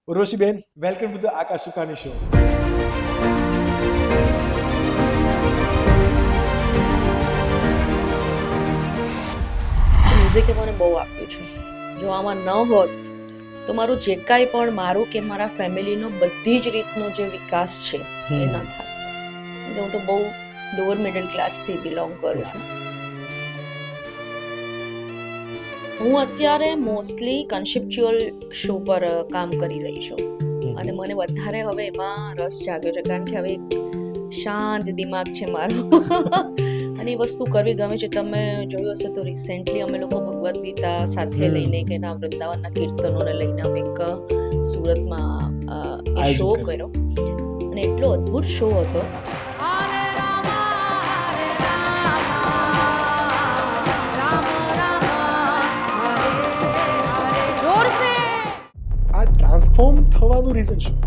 Urvashiben, welcome to the Akash Sukani show. મ્યુઝિકે મને બહુ આપ્યું છે. જો આમાં ન હોત તો મારું જે કાંઈ પણ મારું કે મારા ફેમિલીનો બધી જ રીતનો જે વિકાસ છે એ ન થાત. હું તો બહુ લોઅર મિડલ ક્લાસથી બિલોંગ કરું છું. હું અત્યારે મોસ્ટલી કન્સેપ્ચ્યુઅલ શો પર કામ કરી રહી છું અને મને વધારે હવે એમાં રસ જાગ્યો છે કારણ કે હવે એક શાંત દિમાગ છે મારું અને એ વસ્તુ કરવી ગમે છે. તમે જોયું હશે તો રિસેન્ટલી અમે લોકો ભગવદ્ ગીતા સાથે લઈને કે એના વૃંદાવનના કીર્તનોને લઈને અમે એક સુરતમાં એ શો કર્યો અને એટલો અદ્ભુત શો હતો. આ ટ્રાન્સફોર્મ થવાનું રીઝન શું?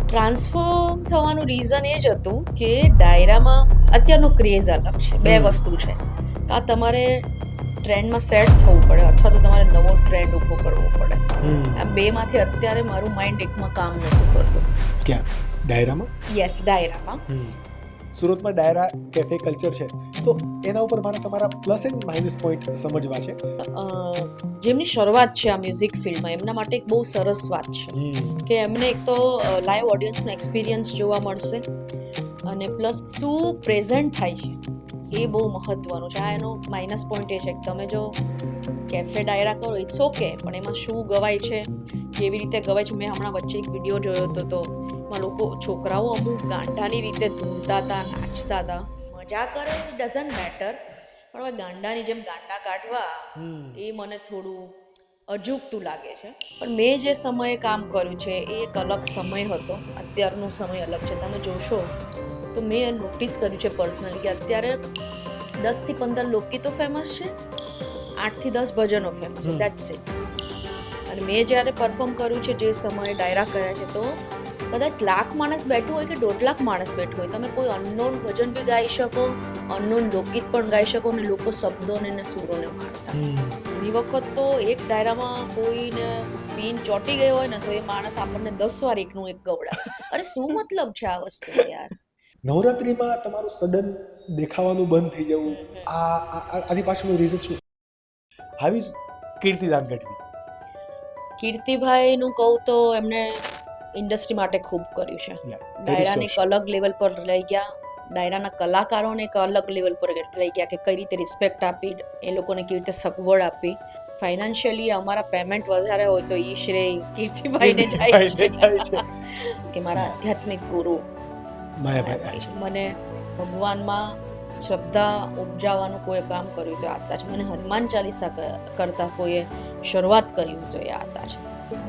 ટ્રાન્સફોર્મ થવાનું રીઝન એ જ હતું કે ડાયરામાં અત્યારનો ક્રેઝ અલગ છે. બે વસ્તુ છે, આ તમારે ટ્રેન્ડમાં સેટ થવું પડે અથવા તો તમારે નવો ટ્રેન્ડ ઊભો કરવો પડે. આ બેમાંથી અત્યારે મારું માઇન્ડ એકમાં કામ નહોતું કરતું. ક્યાં? ડાયરામાં? યસ, ડાયરામાં. સુરતમાં ડાયરા કેફે કલ્ચર છે, તો એના ઉપર મારે તમારા પ્લસ એન્ડ માઇનસ પોઈન્ટ સમજવા છે. જેમની શરૂઆત છે આ મ્યુઝિક ફિલ્ડમાં, એમના માટે એક બહુ સરસ વાત છે કે એમને એક તો લાઈવ ઓડિયન્સનો એક્સપિરિયન્સ જોવા મળશે અને પ્લસ શું પ્રેઝન્ટ થાય છે એ બહુ મહત્વનું છે. આ એનો માઇનસ પોઈન્ટ એ છે કે તમે જો કેફે ડાયરા કરો ઇટ્સ ઓકે, પણ એમાં શું ગવાય છે, કેવી રીતે ગવાય છે. મેં હમણાં વચ્ચે એક વિડીયો જોયો હતો તો એમાં લોકો છોકરાઓ અમુક ગાંડાની રીતે ધૂમતા હતા, નાચતા હતા. મજા કરે ડઝન્ટ મેટર, પણ હવે ગાંડાની જેમ ગાંડા કાઢવા એ મને થોડું અજુગતું લાગે છે. પણ મેં જે સમયે કામ કર્યું છે એ એક અલગ સમય હતો, અત્યારનો સમય અલગ છે. તમે જોશો તો મેં નોટિસ કર્યું છે પર્સનલી કે અત્યારે 10 થી 15 લોકગીતો ફેમસ છે, 8 થી 10 ભજનો ફેમસ છે, દેટ્સ ઇટ. અને મેં જ્યારે પરફોર્મ કર્યું છે જે સમયે ડાયરા કર્યા છે તો કદાચ 1,00,000 માણસ બેઠું હોય કે 1.5 લાખ માણસ બેઠું હોય, તમે કોઈ અનનોન ભજન બી ગાઈ શકો, અનનોન લોકગીત પણ ગાઈ શકો અને લોકો શબ્દોને અને સૂરોને માણતા. ઘણી વખત તો એક ડાયરામાં કોઈને પીન ચોંટી ગયો હોય ને તો એ માણસ આપણને 10 વાર એકનું એક ગવડાવે. અરે શું મતલબ છે આ વસ્તુ યાર? નવરાત્રીમાં તમારું સડન દેખાવાનું બંધ થઈ જવું, આની પાછળનું રીઝન શું? How is Kirtidan Gadhvi? કીર્તિભાઈનું કહું તો એમને ઇન્ડસ્ટ્રી માટે ખૂબ કર્યું છે. ડાયરાને એક અલગ લેવલ પર લઈ ગયા, ડાયરાના કલાકારોને એક અલગ લેવલ પર લઈ ગયા કે કઈ રીતે રિસ્પેક્ટ આપી, એ લોકોને કેવી રીતે સગવડ આપી. ફાઇનાન્શિયલી અમારા પેમેન્ટ વધારે હોય તો ઈ શ્રેય કીર્તિભાઈને જાય છે કે મારા આધ્યાત્મિક ગુરુ માયાભાઈ છે. મને ભગવાનમાં શ્રદ્ધા ઉપજાવવાનું કોઈ કામ કર્યું તો આતા છે. મને હનુમાન ચાલીસા કરતા કોઈએ શરૂઆત કરી તો એ આતા છે.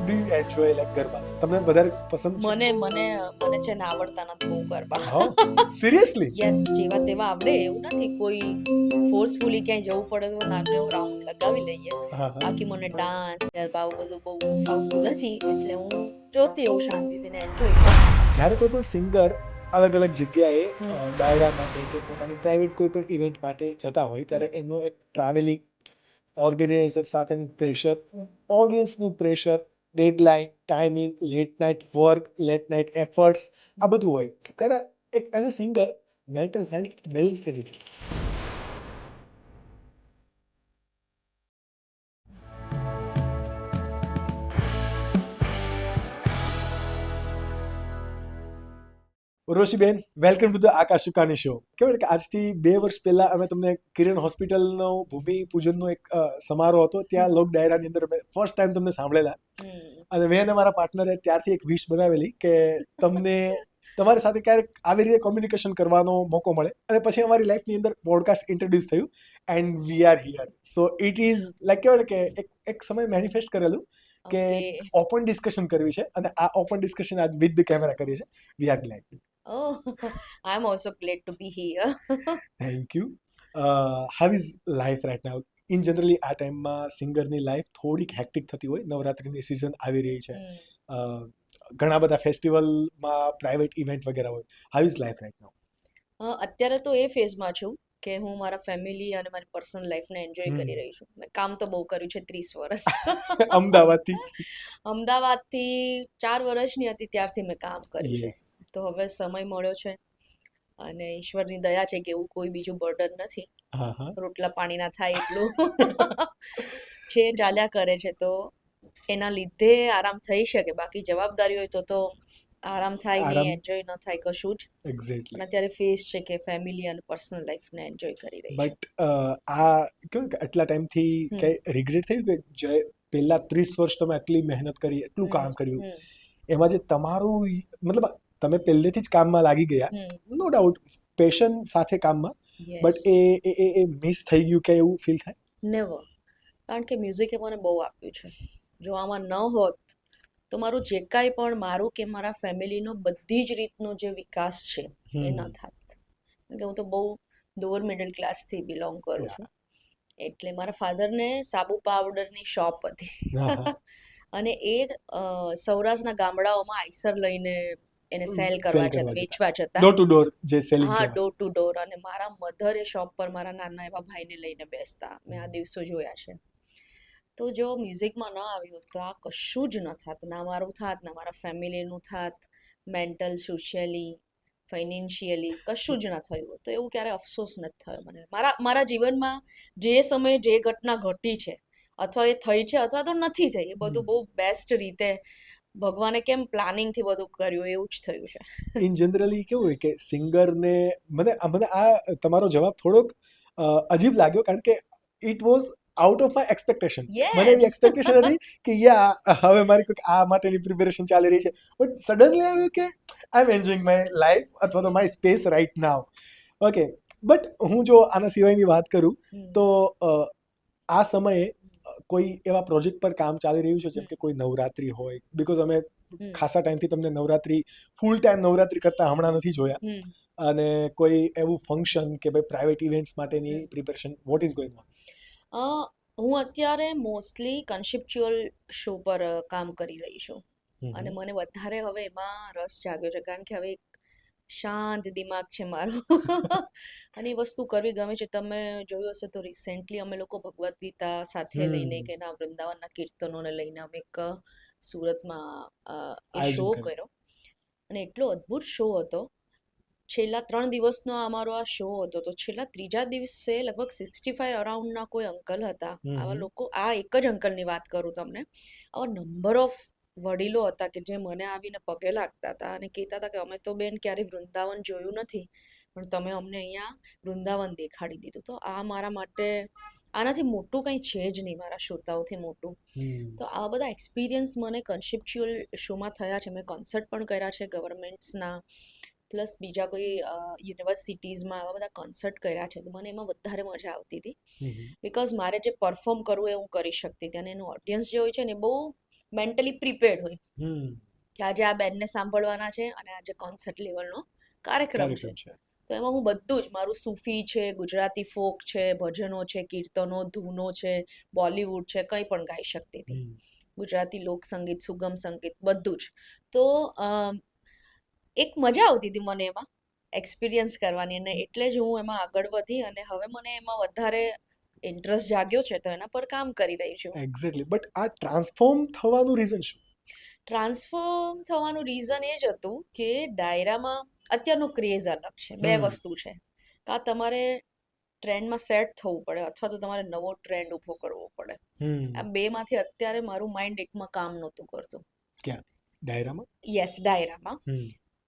Do you enjoy like garba? તમને વધારે પસંદ છે? મને છે ને આવડતા નથી બહુ ગરબા. સિરિયસલી? યસ, જેવા તેવા આવડે એવું નથી. કોઈ ફોર્સફુલી ક્યાંય જવું પડે તો નાનો એવો રાઉન્ડ લગાવી લઈએ. બાકી મને ડાન્સ ગરબા બધું બહુ આવતું નથી, એટલે હું જોતી હોઉં શાંતિથી ને એન્જોય કરું. જ્યારે કોઈ પણ સિંગર અલગ અલગ જગ્યાએ ડાયરા માટે કે પોતાની પ્રાઇવેટ કોઈ પણ ઇવેન્ટ માટે જતા હોય ત્યારે એનો એક ટ્રાવેલિંગ, ઓર્ગેનાઇઝર સાથેનું પ્રેશર, ઓડિયન્સનું pressure, deadline, timing, late night work, late night efforts, આ બધું હોય. ત્યારે એક as a singer mental health balance કરી દે. ઉર્વશીબેન, welcome to the Akash Sukani show. કહેવાય કે આજથી 2 વર્ષ પહેલા અમે તમને કિરણ હોસ્પિટલનો ભૂમિ પૂજનનો એક સમારોહ હતો, ત્યાં લોક ડાયરાની અંદર અમે ફર્સ્ટ ટાઈમ તમને સાંભળેલા. અને મેં અને મારા પાર્ટનરે ત્યારથી એક વિશ બનાવેલી કે તમને તમારી સાથે ક્યારેક આવી રીતે કોમ્યુનિકેશન કરવાનો મોકો મળે. અને પછી અમારી લાઈફની અંદર પોડકાસ્ટ ઇન્ટ્રોડ્યુસ થયું and we are here. So it is like કહેવાય કે એક સમય મેનિફેસ્ટ કરેલું કે ઓપન ડિસ્કશન કરવી છે અને આ ઓપન ડિસ્કશન આજ વિથ ધ કેમેરા કરીએ છીએ. We are glad. Oh, I'm also glad to be here. Thank you. How is life right now? In generally આ ટાઈમમાં સિંગરની લાઈફ થોડીક હેક્ટિક થતી હોય. નવરાત્રિની સિઝન આવી રહી છે, ઘણા બધા ફેસ્ટિવલમાં પ્રાઇવેટ ઇવેન્ટ વગેરે હોય. How is life right now? અત્યારે તો એ ફેઝમાં છું કે હું મારા ફેમિલી અને મારી પર્સનલ લાઈફને એન્જોય કરી રહી છું. મેં કામ તો બહુ કર્યું છે 30 વર્ષ. અમદાવાદથી. અમદાવાદથી 4 વર્ષની હતી ત્યારથી મેં કામ કર્યું છે. યસ. તો હવે સમય મળ્યો છે અને ઈશ્વરની દયા છે કે એવું કોઈ બીજું બર્ડન નથી. હા હા. રોટલા પાણી ના થાય એટલું છે, ચાલ્યા કરે છે. તો એના લીધે આરામ થઈ શકે. બાકી જવાબદારી હોય તો આરામ થાય નહીં, આરામ. એન્જોય ન થાય કશું જ. પણ એક્ઝેક્ટલી. અત્યારે ફેસ છે કે ફેમિલી અને પર્સનલ લાઈફને એન્જોય કરી રહી છું. બટ આ કેવું કે આટલા ટાઈમથી કઈ રિગ્રેટ થયું કે જે પહેલા 30 વર્ષ તમે આટલી મહેનત કરી, એટલું કામ કર્યું, એમાં જે તમારું મતલબ તમે પહેલેથી જ કામમાં લાગી ગયા, નો ડાઉટ પેશન સાથે કામમાં, બટ એ મિસ થઈ ગયું કે એવું ફીલ થાય? નેવર. કારણ કે મ્યુઝિકે મને બહુ આપ્યું છે. જો આમાં ન હોત તો મારું જે કાંઈ પણ મારું કે મારા ફેમિલીનો બધી જ રીતનો જે વિકાસ છે એ ન થાત. કારણ કે હું તો બહુ લોઅર મિડલ ક્લાસથી બિલોંગ કરું છું. એટલે મારા ફાધરને સાબુ પાવડરની શોપ હતી અને એ સૌરાષ્ટ્રના ગામડાઓમાં આઈસર લઈને એને સેલ કરવા જતા, વેચવા જતા. ડોર ટુ ડોર જે સેલિંગ. હા, ડોર ટુ ડોર. અને મારા મધર એ શોપ પર મારા નાના એવા ભાઈને લઈને બેસતા. મેં આ દિવસો જોયા છે. તો જો મ્યુઝિકમાં ન આવ્યું તો આ કશું જ ન થાત. ના મારું થાત, ના મારા ફેમિલીનું થાત, મેન્ટલ, સોશિયલી, ફાઇનાન્શિયલી કશું જ ન થયું. તો એવું ક્યારે અફસોસ નથી થયો મને. મારા જીવનમાં જે સમયે જે ઘટના ઘટી છે, અથવા એ થઈ છે અથવા તો નથી થઈ, એ બધું બહુ બેસ્ટ રીતે ભગવાને કેમ પ્લાનિંગથી બધું કર્યું એવું જ થયું છે. ઇન જનરલી કેવું હોય કે સિંગરને મને આ તમારો જવાબ થોડોક અજીબ લાગ્યો, કારણ કે it was out of my expectation. મને એવી એક્સપેક્ટેશન હતી કે હવે મારી કોઈક આ માટેની પ્રિપેરેશન ચાલી રહી છે, બટ સડનલી આવ્યું કે I am enjoying my life અથવા તો my space right now. Okay, but હું જો આના સિવાયની વાત કરું તો આ સમયે કોઈ એવા પ્રોજેક્ટ પર કામ ચાલી રહ્યું છે, જેમ કે કોઈ નવરાત્રી હોય, બિકોઝ અમે ખાસા ટાઈમથી તમને નવરાત્રી ફૂલ ટાઈમ નવરાત્રી કરતા હમણાં નથી જોયા, અને કોઈ એવું ફંક્શન કે ભાઈ પ્રાઇવેટ ઇવેન્ટ્સ માટેની preparation, what is going on? હું અત્યારે મોસ્ટલી કન્સેપ્ચ્યુઅલ શો પર કામ કરી રહી છું અને મને વધારે હવે એમાં રસ જાગ્યો છે, કારણ કે હવે એક શાંત દિમાગ છે મારું અને એ વસ્તુ કરવી ગમે છે. તમે જોયું હશે તો રિસેન્ટલી અમે લોકો ભગવદ્ ગીતા સાથે લઈને કે એના વૃંદાવનના કીર્તનોને લઈને અમે એક સુરતમાં એ શો કર્યો અને એટલો અદ્ભુત શો હતો. છેલ્લા 3 દિવસનો અમારો આ શો હતો, તો છેલ્લા ત્રીજા દિવસે લગભગ 65 અરાઉન્ડના કોઈ અંકલ હતા. આવા લોકો, આ એક જ અંકલની વાત કરું તમને, આવા નંબર ઓફ વડીલો હતા કે જે મને આવીને પગે લાગતા હતા અને કહેતા હતા કે અમે તો બેન ક્યારેય વૃંદાવન જોયું નથી, પણ તમે અમને અહીંયા વૃંદાવન દેખાડી દીધું. તો આ મારા માટે આનાથી મોટું કંઈ છે જ નહીં, મારા શ્રોતાઓથી મોટું. તો આવા બધા એક્સપિરિયન્સ મને કન્સેપ્ચ્યુઅલ શોમાં થયા છે. મેં કોન્સર્ટ પણ કર્યા છે ગવર્મેન્ટ્સના, પ્લસ બીજા કોઈ યુનિવર્સિટીઝમાં આવા બધા કોન્સર્ટ કર્યા છે. તો મને એમાં વધારે મજા આવતી હતી, બિકોઝ મારે જે પરફોર્મ કરવું એ હું કરી શકતી હતી. અને એનું ઓડિયન્સ જે હોય છે ને એ બહુ મેન્ટલી પ્રિપેર્ડ હોય કે આજે આ બેન્ડને સાંભળવાના છે અને આજે કોન્સર્ટ લેવલનો કાર્યક્રમ છે. તો એમાં હું બધું જ, મારું સૂફી છે, ગુજરાતી ફોક છે, ભજનો છે, કીર્તનો, ધૂનો છે, બોલિવૂડ છે, કંઈ પણ ગાઈ શકતી હતી. ગુજરાતી લોકસંગીત, સુગમ સંગીત, બધું જ. તો એક મજા આવતી હતી મને એમાં એક્સપિરિયન્સ કરવાની, અને એટલે જ હું એમાં આગળ વધી અને હવે મને એમાં વધારે ઇન્ટરેસ્ટ જાગ્યો છે, તો એના પર કામ કરી રહી છું. એક્ઝેક્ટલી. બટ આ ટ્રાન્સફોર્મ થવાનું રીઝન શું? ટ્રાન્સફોર્મ થવાનું રીઝન એ જ હતું કે ડાયરામાં અત્યારનો ક્રેઝ અલગ છે. બે વસ્તુ છે, કાં તમારે ટ્રેન્ડમાં સેટ થવું પડે અથવા તો તમારે નવો ટ્રેન્ડ ઊભો કરવો પડે. આ બેમાંથી અત્યારે મારું માઇન્ડ એકમાં કામ નહોતું કરતું. ક્યાં? ડાયરામાં? યસ, ડાયરામાં.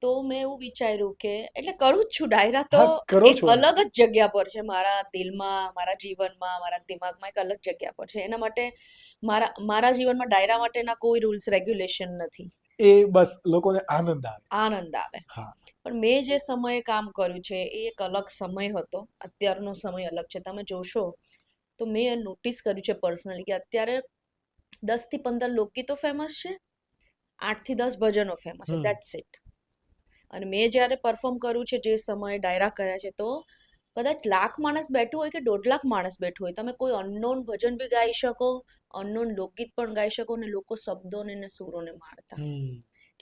તો મેં એવું વિચાર્યું કે, એટલે કરું જ છું, ડાયરા તો એક અલગ જ જગ્યા પર છે મારા દિલમાં, મારા જીવનમાં, મારા દિમાગમાં એક અલગ જગ્યા પર છે. એના માટે મારા જીવનમાં ડાયરા માટેના કોઈ રૂલ્સ રેગ્યુલેશન નથી. એ બસ લોકોને આનંદ આવે. પણ મેં જે સમયે કામ કર્યું છે એ એક અલગ સમય હતો, અત્યારનો સમય અલગ છે. તમે જોશો તો મેં નોટિસ કર્યું છે પર્સનલી કે અત્યારે 10 થી 15 લોકગીતો ફેમસ છે, 8 થી 10 ભજનો ફેમસ છે, દેટ્સ ઇટ. અને મેં જ્યારે પરફોર્મ કર્યું છે જે સમયે ડાયરા કર્યા છે, તો કદાચ 1 લાખ માણસ બેઠું હોય કે 1.5 લાખ માણસ બેઠું હોય, તમે કોઈ અનનોન ભજન બી ગાઈ શકો, અનનોન લોકગીત પણ ગાઈ શકો, અને લોકો શબ્દોને ને સૂરોને માણતા.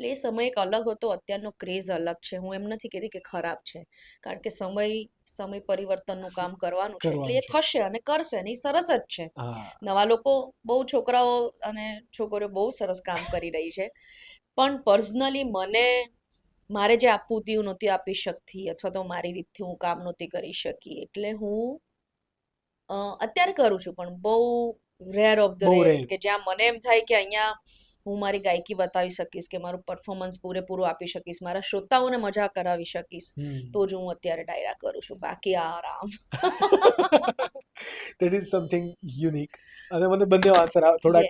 એટલે એ સમય એક અલગ હતો, અત્યારનો ક્રેઝ અલગ છે. હું એમ નથી કહેતી કે ખરાબ છે, કારણ કે સમય પરિવર્તનનું કામ કરવાનું છે, એટલે એ થશે અને કરશે અને એ સરસ જ છે. નવા લોકો, બહુ છોકરાઓ અને છોકરીઓ બહુ સરસ કામ કરી રહી છે, પણ પર્સનલી મારે જે આપવું હતું હું નહોતી આપી શકતી, અથવા તો મારી રીતથી હું કામ નહોતી કરી શકી, એટલે હું અત્યારે કરું છું, પણ બહુ રેર ઓફ ધ રેર, કે જ્યાં મને એમ થાય કે અહીંયા હું મારી ગાયકી બતાવી શકીશ, કે મારું પરફોર્મન્સ પૂરેપૂરું આપી શકીશ, મારા શ્રોતાઓને મજા કરાવી શકીશ, તો જ હું અત્યારે ડાયરા કરું છું. બાકી આરામ. That is something unique. અને મને બંને આન્સર થોડાક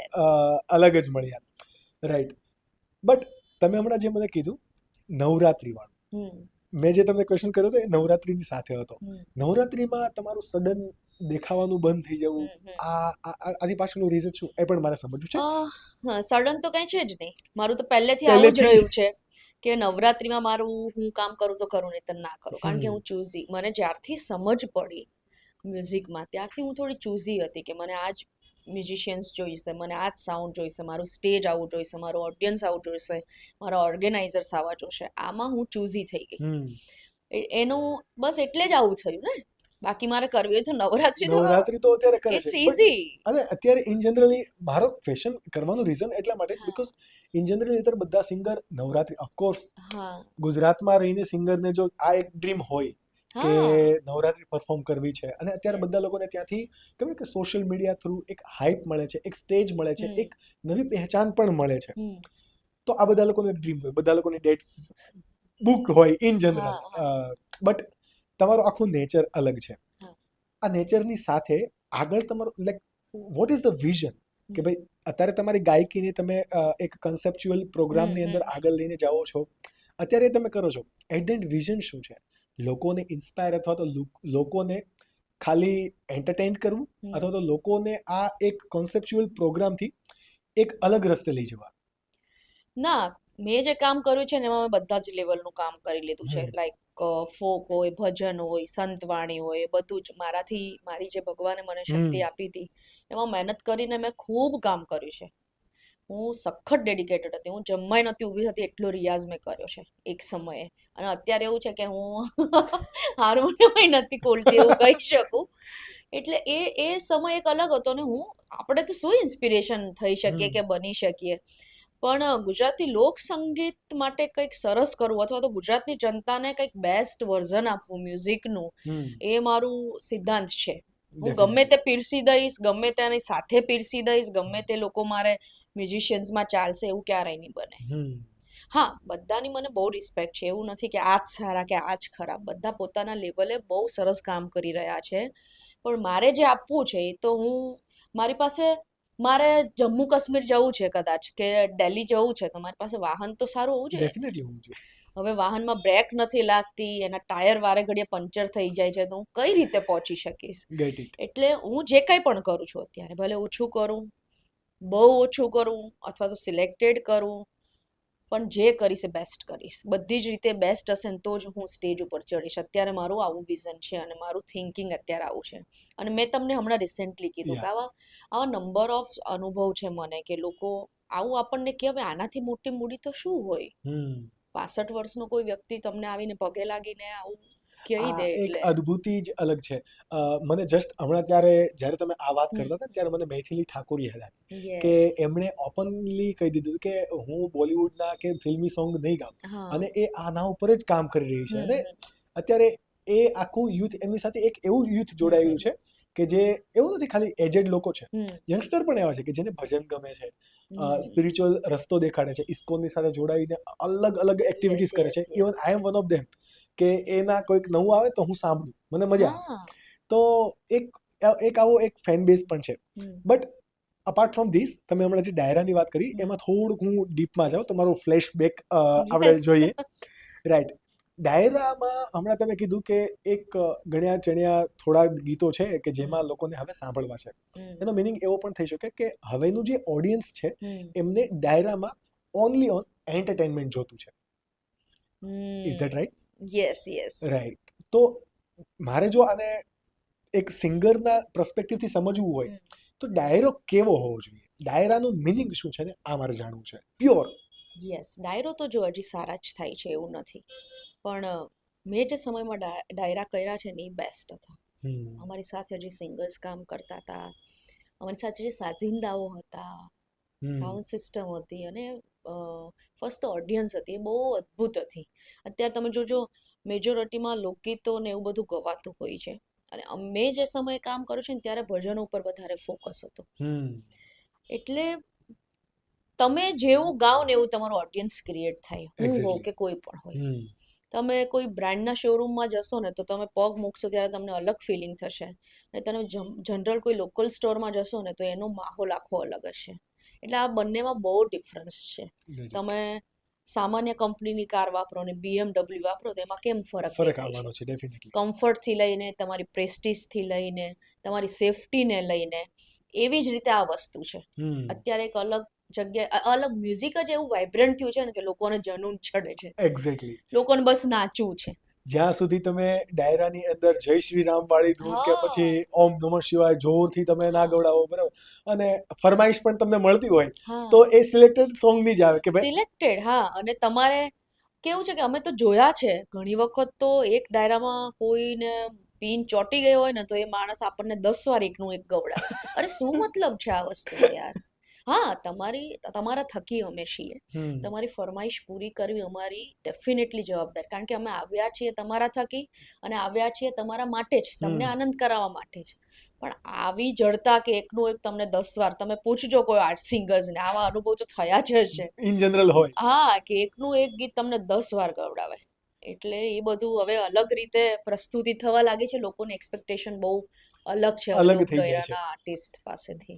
અલગ જ મળ્યા, રાઈટ. બટ તમે હમણાં જે મને કીધું નવરાત્રી વાળું, મેં જે તમને ક્વેશ્ચન કર્યો હતો એ નવરાત્રીની સાથે હતો. નવરાત્રીમાં તમારું સડન દેખાવાનું બંધ થઈ જવું, આની પાછળનું રીઝન શું, એ પણ મારે સમજવું છે. સડન તો કઈ છે જ નહીં, મારું તો પહેલેથી આવું જ રહ્યું છે કે નવરાત્રીમાં મારું હું કામ કરું તો કરું, નહીં તો ના કરું, કારણ કે હું ચૂઝી, મને જ્યારથી સમજ પડી મ્યુઝિકમાં ત્યારથી હું થોડી ચૂઝી હતી કે મને આ જ મ્યુઝિશિયન્સ જોઈશે, મને આ જ સાઉન્ડ જોઈશે, મારું સ્ટેજ આવું જોઈશે, મારું ઓડિયન્સ આવું જોઈશે, મારા ઓર્ગેનાઇઝર્સ આવા જોઈશે. આમાં હું ચૂઝી થઈ ગઈ. એનું બસ એટલે જ આવું થયું ને. બાકી મારે કરવી હોય તો નવરાત્રી તો અત્યારે કરે છે. It's easy. અને અત્યારે ઇન જનરલી મારો ક્વેશ્ચન કરવાનું રીઝન એટલા માટે બીકોઝ ઇન જનરલી અત્યારે બધા સિંગર નવરાત્રી, ઓફકોર્સ ગુજરાતમાં રહીને સિંગરને જો આ એક ડ્રીમ હોય કે નવરાત્રી પરફોર્મ કરવી છે, અને અત્યારે બધા લોકોને ત્યાંથી કેવું કે સોશિયલ મીડિયા થ્રુ એક હાઇપ મળે છે, એક સ્ટેજ મળે છે, એક નવી પહેચાન પણ મળે છે. તો આ બધા લોકોનો ડ્રીમ હોય, બધા લોકોની ડેટ બુક હોય ઇન જનરલ. બટ તમારું આખું નેચર અલગ છે. આ નેચરની સાથે આગળ તમારું like what is the vision, કે ભાઈ અત્યારે તમારી ગાયકીને તમે એક કન્સેપ્ચ્યુઅલ પ્રોગ્રામની અંદર આગળ લઈને જાઓ છો, અત્યારે તમે કરો છો, એટ ધ એન્ડ વિઝન શું છે? લોકોને ઇન્સ્પાયર અથવા તો લોકોને ખાલી એન્ટરટેઇન કરવું, અથવા તો લોકોને આ એક કોન્સેપ્ચ્યુઅલ પ્રોગ્રામથી એક અલગ રસ્તે લઈ જવા? ના, મેં જે કામ કર્યું છે ને એમાં મેં બધા જ લેવલનું કામ કરી લીધું છે. લાઈક ફોક હોય, ભજન હોય, સંતવાણી હોય, બધું જ મારી જે ભગવાને મને શક્તિ આપી હતી એમાં મહેનત કરીને મેં ખૂબ કામ કર્યું છે. હું સખત ડેડિકેટેડ હતી. હું જમવાય નહોતી ઊભી હતી એટલો રિયાઝ મેં કર્યો છે એક સમયે. અને અત્યારે એવું છે કે હું હાર્મોનિયમ નથી ખોલતી એવું કહી શકું. એટલે એ સમય એક અલગ હતો ને આપણે તો શું ઇન્સ્પિરેશન થઈ શકીએ કે બની શકીએ, પણ ગુજરાતી લોક સંગીત માટે કંઈક સરસ કરવું અથવા તો ગુજરાતની જનતાને કંઈક બેસ્ટ વર્ઝન આપવું મ્યુઝિકનું, એ મારું સિદ્ધાંત છે. હું ગમે તે પીરસી દઈશ, ગમે તેની સાથે પીરસી દઈશ, ગમે તે લોકો મારે મ્યુઝિશિયન્સમાં ચાલશે એવું ક્યારેય નહીં બને. હા, બધાની મને બહુ રિસ્પેક્ટ છે, એવું નથી કે આ જ સારા કે આ જ ખરાબ, બધા પોતાના લેવલે બહુ સરસ કામ કરી રહ્યા છે. પણ મારે જે આપવું છે એ તો મારી પાસે, મારે જમ્મુ કાશ્મીર જવું છે કદાચ, કે દિલ્હી જવું છે, તો મારી પાસે વાહન તો સારું હોવું જોઈએ. ડેફિનેટલી હોવું જોઈએ. હવે વાહનમાં બ્રેક નથી લાગતી, એના ટાયર વારે ઘડીએ પંચર થઈ જાય છે, તો હું કઈ રીતે પહોંચી શકીશ? એટલે હું જે કંઈ પણ કરું છું અત્યારે, ભલે ઓછું કરું, બહુ ઓછું કરું, અથવા તો સિલેક્ટેડ કરું, પણ જે કરીશ એ બેસ્ટ કરીશ. બધી જ રીતે બેસ્ટ હશે ને તો જ હું સ્ટેજ ઉપર ચડીશ. અત્યારે મારું આવું વિઝન છે અને મારું થિંકિંગ અત્યારે આવું છે. અને મેં તમને હમણાં રિસેન્ટલી કીધું કે આવા નંબર ઓફ અનુભવ છે મને, કે લોકો આવું આપણને કે હવે આનાથી મોટી મૂડી તો શું હોય? 65 વર્ષનો કોઈ વ્યક્તિ તમને આવીને પગે લાગીને આવું કહી દે, એક અદ્ભુતિ જ અલગ છે. મને જસ્ટ હમણાં જ્યારે તમે આ વાત કરતા હતા ત્યારે મને મૈથિલી ઠાકોર યાદ આવી, કે એમણે ઓપનલી કહી દીધું કે હું બોલિવૂડના કે ફિલ્મી સોંગ નહીં ગાઉં, અને એ આના ઉપર જ કામ કરી રહી છે. અને અત્યારે એ આખું યુથ, એમની સાથે એક એવું યુથ જોડાયું છે કે જે એવું નથી ખાલી એજેડ લોકો છે, યંગસ્ટર પણ એવા છે કે જેને ભજન ગમે છે, સ્પિરિચ્યુઅલ રસ્તો દેખાડે છે, ઇસ્કોનની સાથે જોડાઈને અલગ અલગ એક્ટિવિટીઝ કરે છે. Even I am one of them, કે એના કોઈક નવું આવે તો હું સાંભળું, મને મજા આવે. તો એક આવો એક ફેન બેઝ પણ છે. બટ અપાર્ટ ફ્રોમ ધીસ, તમે હમણાં જે ડાયરાની વાત કરી એમાં થોડુંક હું ડીપમાં જાઉં, તમારું ફ્લેશબેક આપણે જોઈએ. રાઈટ. ડાયરામાં હમણાં તમે કીધું કે એક ગણ્યા ચણ્યા થોડા ગીતો છે કે જેમાં લોકોને હવે સાંભળવા છે. એનો મિનિંગ એવો પણ થઈ શકે કે હવેનું જે ઓડિયન્સ છે એમને ડાયરામાં ઓનલી ઓન એન્ટરટેનમેન્ટ જોતું છે. Is that right? Yes, yes. Right. તો મારે જો આને એક સિંગરના પર્સપેક્ટિવથી સમજવું હોય તો ડાયરો કેવો હોવો જોઈએ? ડાયરાનું મિનિંગ શું છે ને આ મારે જાણવું છે, પ્યોર. યસ, ડાયરો તો જો હજી સારા જ થાય છે એવું નથી, પણ મેં જે સમયમાં ડાયરા કર્યા છે ને એ બેસ્ટ હતા. અમારી સાથે જે સિંગર્સ કામ કરતા હતા, અમારી સાથે જે સાજિંદાઓ હતા, સાઉન્ડ સિસ્ટમ હતી, અને ફર્સ્ટ ઓડિયન્સ હતી એ બહુ અદ્ભુત હતી. અત્યારે તમે જોજો મેજોરિટીમાં લોકગીતો ને એવું બધું ગવાતું હોય છે, અને અમે જે સમયે કામ કર્યું છે ને ત્યારે ભજનો ઉપર વધારે ફોકસ હતો. એટલે તમે જેવું ગાઓ ને એવું તમારું ઓડિયન્સ ક્રિએટ થાય, હું હો કે કોઈ પણ હોય. તમે કોઈ બ્રાન્ડના શોરૂમમાં જશો ને તો તમે પગ મૂકશો ત્યારે તમને અલગ ફિલિંગ થશે, અને તમે જનરલ કોઈ લોકલ સ્ટોરમાં જશો ને તો એનો માહોલ આખો અલગ હશે. એટલે આ બંનેમાં બહુ ડિફરન્સ છે. તમે સામાન્ય કંપનીની કાર વાપરો ને BMW વાપરો તો એમાં કેમ ફરક આવવાનો છે ડેફિનેટલી. કમ્ફર્ટથી લઈને તમારી પ્રેસ્ટીજથી લઈને તમારી સેફટીને લઈને એવી જ રીતે આ વસ્તુ છે. અત્યારે એક અલગ જગ્યાએ અલગ મ્યુઝિક જ એવું વાઇબ્રન્ટ થયું છે ને કે લોકોને જનૂન ચડે છે. એક્ઝેક્ટલી. લોકોને બસ નાચવું છે. જ્યાં સુધી તમે ડાયરાની અંદર જય શ્રી રામ વાળી ધૂન કે પછી ઓમ નમઃ શિવાય જોરથી તમે ના ગવડાવો, બરાબર, અને ફરમાઈશ પણ તમને મળતી હોય તો એ સિલેક્ટેડ સોંગ ની જ આવે કે ભાઈ સિલેક્ટેડ. હા, અને તમારે કેવું છે કે અમે તો જોયા છે ઘણી વખત તો એક ડાયરામાં કોઈને પીન ચોંટી ગયો હોય ને તો એ માણસ આપણને 10 વાર એકનું એક ગવડાવે. અરે શું મતલબ છે આ વસ્તુનો યાર? હા, તમારા થકી અમે છીએ, તમારી ફરમાઈશ પૂરી કરવી અમારી ડેફિનેટલી જવાબદારી, કારણ કે અમે આવ્યા છીએ તમારા થકી અને આવ્યા છીએ તમારા માટે જ, તમને આનંદ કરાવવા માટે જ. પણ આવી જડતા કે એકનું એક તમને 10 વાર, તમે પૂછજો કોઈ આર્ટ સિંગર્સને, આવા અનુભવ તો થયા જ હશે ઇન જનરલ હોય. હા, કે એકનું એક ગીત તમને 10 વાર ગવડાવે. એટલે એ બધું હવે અલગ રીતે પ્રસ્તુતિ થવા લાગી છે. લોકોની એક્સપેક્ટેશન બહુ અલગ છે અલગ થઈ જાય છે આર્ટિસ્ટ પાસેથી.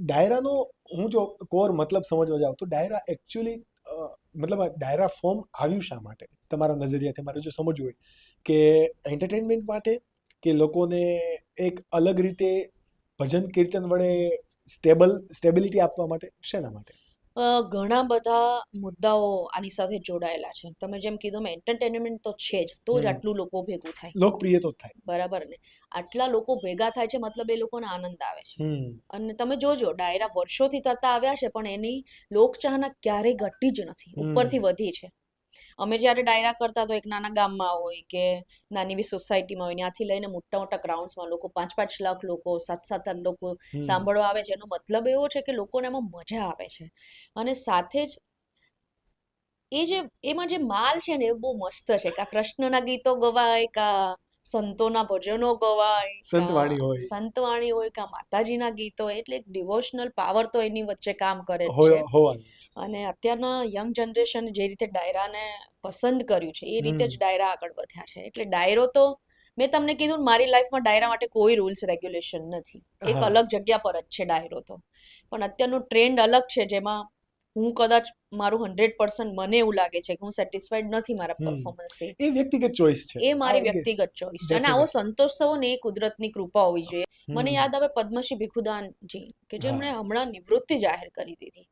ડાયરાનો હું જો કોર મતલબ સમજવા જાઉં તો ડાયરા એકચ્યુઅલી મતલબ આ ડાયરા ફોર્મ આવ્યું શા માટે તમારા નજરિયાથી મારે જો સમજવું હોય કે એન્ટરટેનમેન્ટ માટે કે લોકોને એક અલગ રીતે ભજન કીર્તન વડે સ્ટેબિલિટી આપવા માટે, શેના માટે? ઘણા બધા મુદ્દાઓ આની સાથે જોડાયેલા છે. તમે જેમ કીધું એન્ટરટેનમેન્ટ તો છે જ, તો જ આટલું લોકો ભેગું થાય, લોકપ્રિય તો થાય, બરાબર ને? આટલા લોકો ભેગા થાય છે મતલબ એ લોકોને આનંદ આવે છે. અને તમે જોજો ડાયરા વર્ષોથી થતા આવ્યા છે પણ એની લોકચાહના ક્યારેય ઘટી જ નથી, ઉપરથી વધી છે. અમે જ્યારે ડાયરા કરતા તો એક નાના ગામમાં હોય કે નાની એવી સોસાયટીમાં હોય, ત્યાંથી લઈને મોટા મોટા ગ્રાઉન્ડ્સમાં લોકો 5-5 લાખ લોકો, 7-7 લોકો સાંભળવા આવે છે. એનો મતલબ એવો છે કે લોકોને એમાં મજા આવે છે. અને સાથે જ એમાં જે માલ છે ને એ બહુ મસ્ત છે. કા કૃષ્ણના ગીતો ગવાય, કા સંતોના ભજનો ગવાય, સંતવાણી હોય, કા માતાજીના ગીતો હોય. એટલે એક ડિવોશનલ પાવર તો એની વચ્ચે કામ કરે જ છે. અને અત્યારના યંગ જનરેશન જે રીતે ડાયરાને પસંદ કર્યું છે એ રીતે જ ડાયરા આગળ વધ્યા છે. એટલે ડાયરો તો મેં તમને કીધું મારી લાઈફમાં ડાયરા માટે કોઈ રૂલ્સ રેગ્યુલેશન નથી. એક અલગ જગ્યા પર જ છે ડાયરો તો. પણ અત્યારનો ટ્રેન્ડ અલગ છે જેમાં હું કદાચ મારું 100% મને એવું લાગે છે કે હું સેટિસ્ફાઈડ નથી મારા પરફોર્મન્સથી. એ વ્યક્તિગત ચોઇસ છે, એ મારી વ્યક્તિગત ચોઇસ છે. અને આવો સંતોષ થવો ને એ કુદરતની કૃપા હોવી જોઈએ. મને યાદ આવે પદ્મશ્રી ભીખુદાનજી કે જેમણે હમણાં નિવૃત્તિ જાહેર કરી દીધી.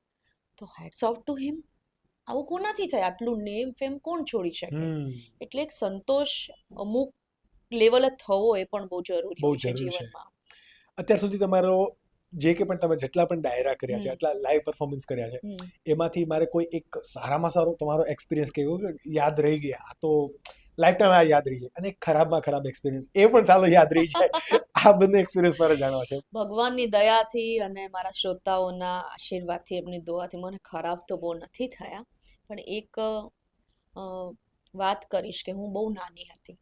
તો હેટ્સ ઓફ ટુ હિમ. આવું કોનાથી થાય? આટલું નેમ ફેમ કોણ છોડી શકે? એટલે એક સંતોષ અમુક લેવલે થવો એ પણ બહુ જરૂરી હોય છે જીવનમાં. અત્યાર સુધી તમારો જે કે પણ તમે જેટલા પણ ડાયરા કર્યા છે, આટલા લાઈવ પરફોર્મન્સ કર્યા છે, એમાંથી મારે કોઈ એક સારામાં સારો તમારો એક્સપિરિયન્સ કેવો યાદ રહી ગયા, આ તો લાઈફ ટાઈમ આ યાદ રહી જાય, અને ખરાબમાં ખરાબ એક્સપિરિયન્સ એ પણ ચાલો યાદ રહી જાય. આ બંને એક્સપિરિયન્સ મારે જાણવા છે. ભગવાનની દયાથી અને મારા શ્રોતાઓના આશીર્વાદથી, એમની દુઆથી મને ખરાબ તો બહુ નથી થયા. પણ એક વાત કરીશ કે હું બહુ નાની હતી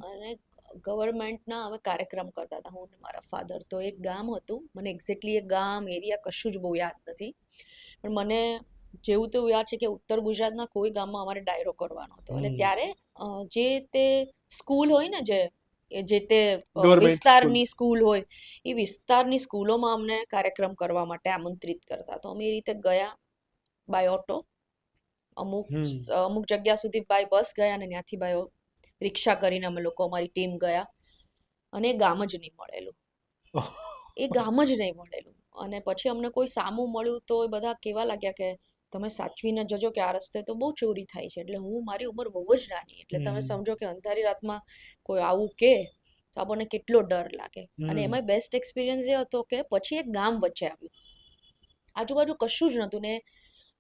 અને ગવર્મેન્ટના હવે કાર્યક્રમ કરતા હતા હું ને મારા ફાધર. તો એક ગામ હતું, મને એક્ઝેક્ટલી એ ગામ એરિયા કશું જ બહુ યાદ નથી, પણ મને જેવું તેવું યાદ છે કે ઉત્તર ગુજરાતના કોઈ ગામમાં અમારે ડાયરો કરવાનો હતો. અને ત્યારે જે તે સ્કૂલ હોય ને, જે તે વિસ્તારની સ્કૂલ હોય, એ વિસ્તારની સ્કૂલોમાં અમને કાર્યક્રમ કરવા માટે આમંત્રિત કરતા. તો અમે એ રીતે ગયા બાય ઓટો, અમુક જગ્યા સુધી બાય બસ ગયા, અને ત્યાંથી બાય રિક્ષા કરીને અમે લોકો અમારી ટીમ ગયા. અને એ ગામ જ નહીં મળેલું, એ ગામ જ નહીં મળેલું. અને પછી અમને કોઈ સામું મળ્યું તો એ બધા કહેવા લાગ્યા કે તમે સાચવીને જજો કે આ રસ્તે તો બહુ ચોરી થાય છે. એટલે મારી ઉંમર બહુ જ નાની, એટલે તમે સમજો કે અંધારી રાતમાં કોઈ આવું કે તો આપણને કેટલો ડર લાગે. અને એમાં બેસ્ટ એક્સપિરિયન્સ એ હતો કે પછી એક ગામ વચ્ચે આવ્યું, આજુબાજુ કશું જ નહોતું, ને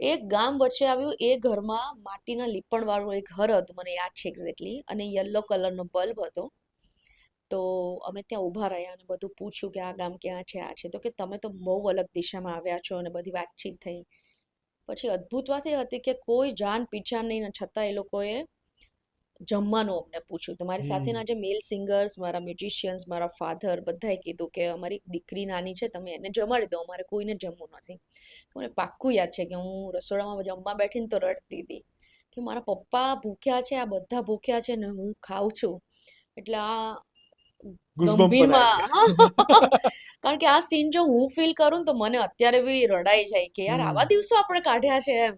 એક ગામ વચ્ચે આવ્યું, એ ઘરમાં માટીના લીપણ વાળું એક ઘર હતું, મને યાદ છે એક્ઝેક્ટલી, અને યલો કલરનો બલ્બ હતો. તો અમે ત્યાં ઊભા રહ્યા અને બધું પૂછ્યું કે આ ગામ ક્યાં છે, આ છે. તો કે તમે તો બહુ અલગ દિશામાં આવ્યા છો, અને બધી વાતચીત થઈ. પછી અદ્ભુત વાત એ હતી કે કોઈ જાન પીછાણ નહીં, ને છતાં એ લોકોએ જમવાનું અમને પૂછ્યું. તો મારી સાથેના જે મેલ સિંગર્સ, મારા મ્યુઝિશિયન્સ, મારા ફાધર, બધાએ કીધું કે અમારી દીકરી નાની છે, તમે એને જમાડી દો, અમારે કોઈને જમવું નથી. મને પાક્કું યાદ છે કે હું રસોડામાં જમવા બેઠીને તો રડતી હતી કે મારા પપ્પા ભૂખ્યા છે, આ બધા ભૂખ્યા છે, ને હું ખાઉં છું. એટલે આ Goosebump પણ ગંભીરમાં કારણ કે આ સીન જો હું ફીલ કરું તો મને અત્યારે બી રડાઈ જાય કે યાર આવા દિવસો આપણે કાઢ્યા છે એમ.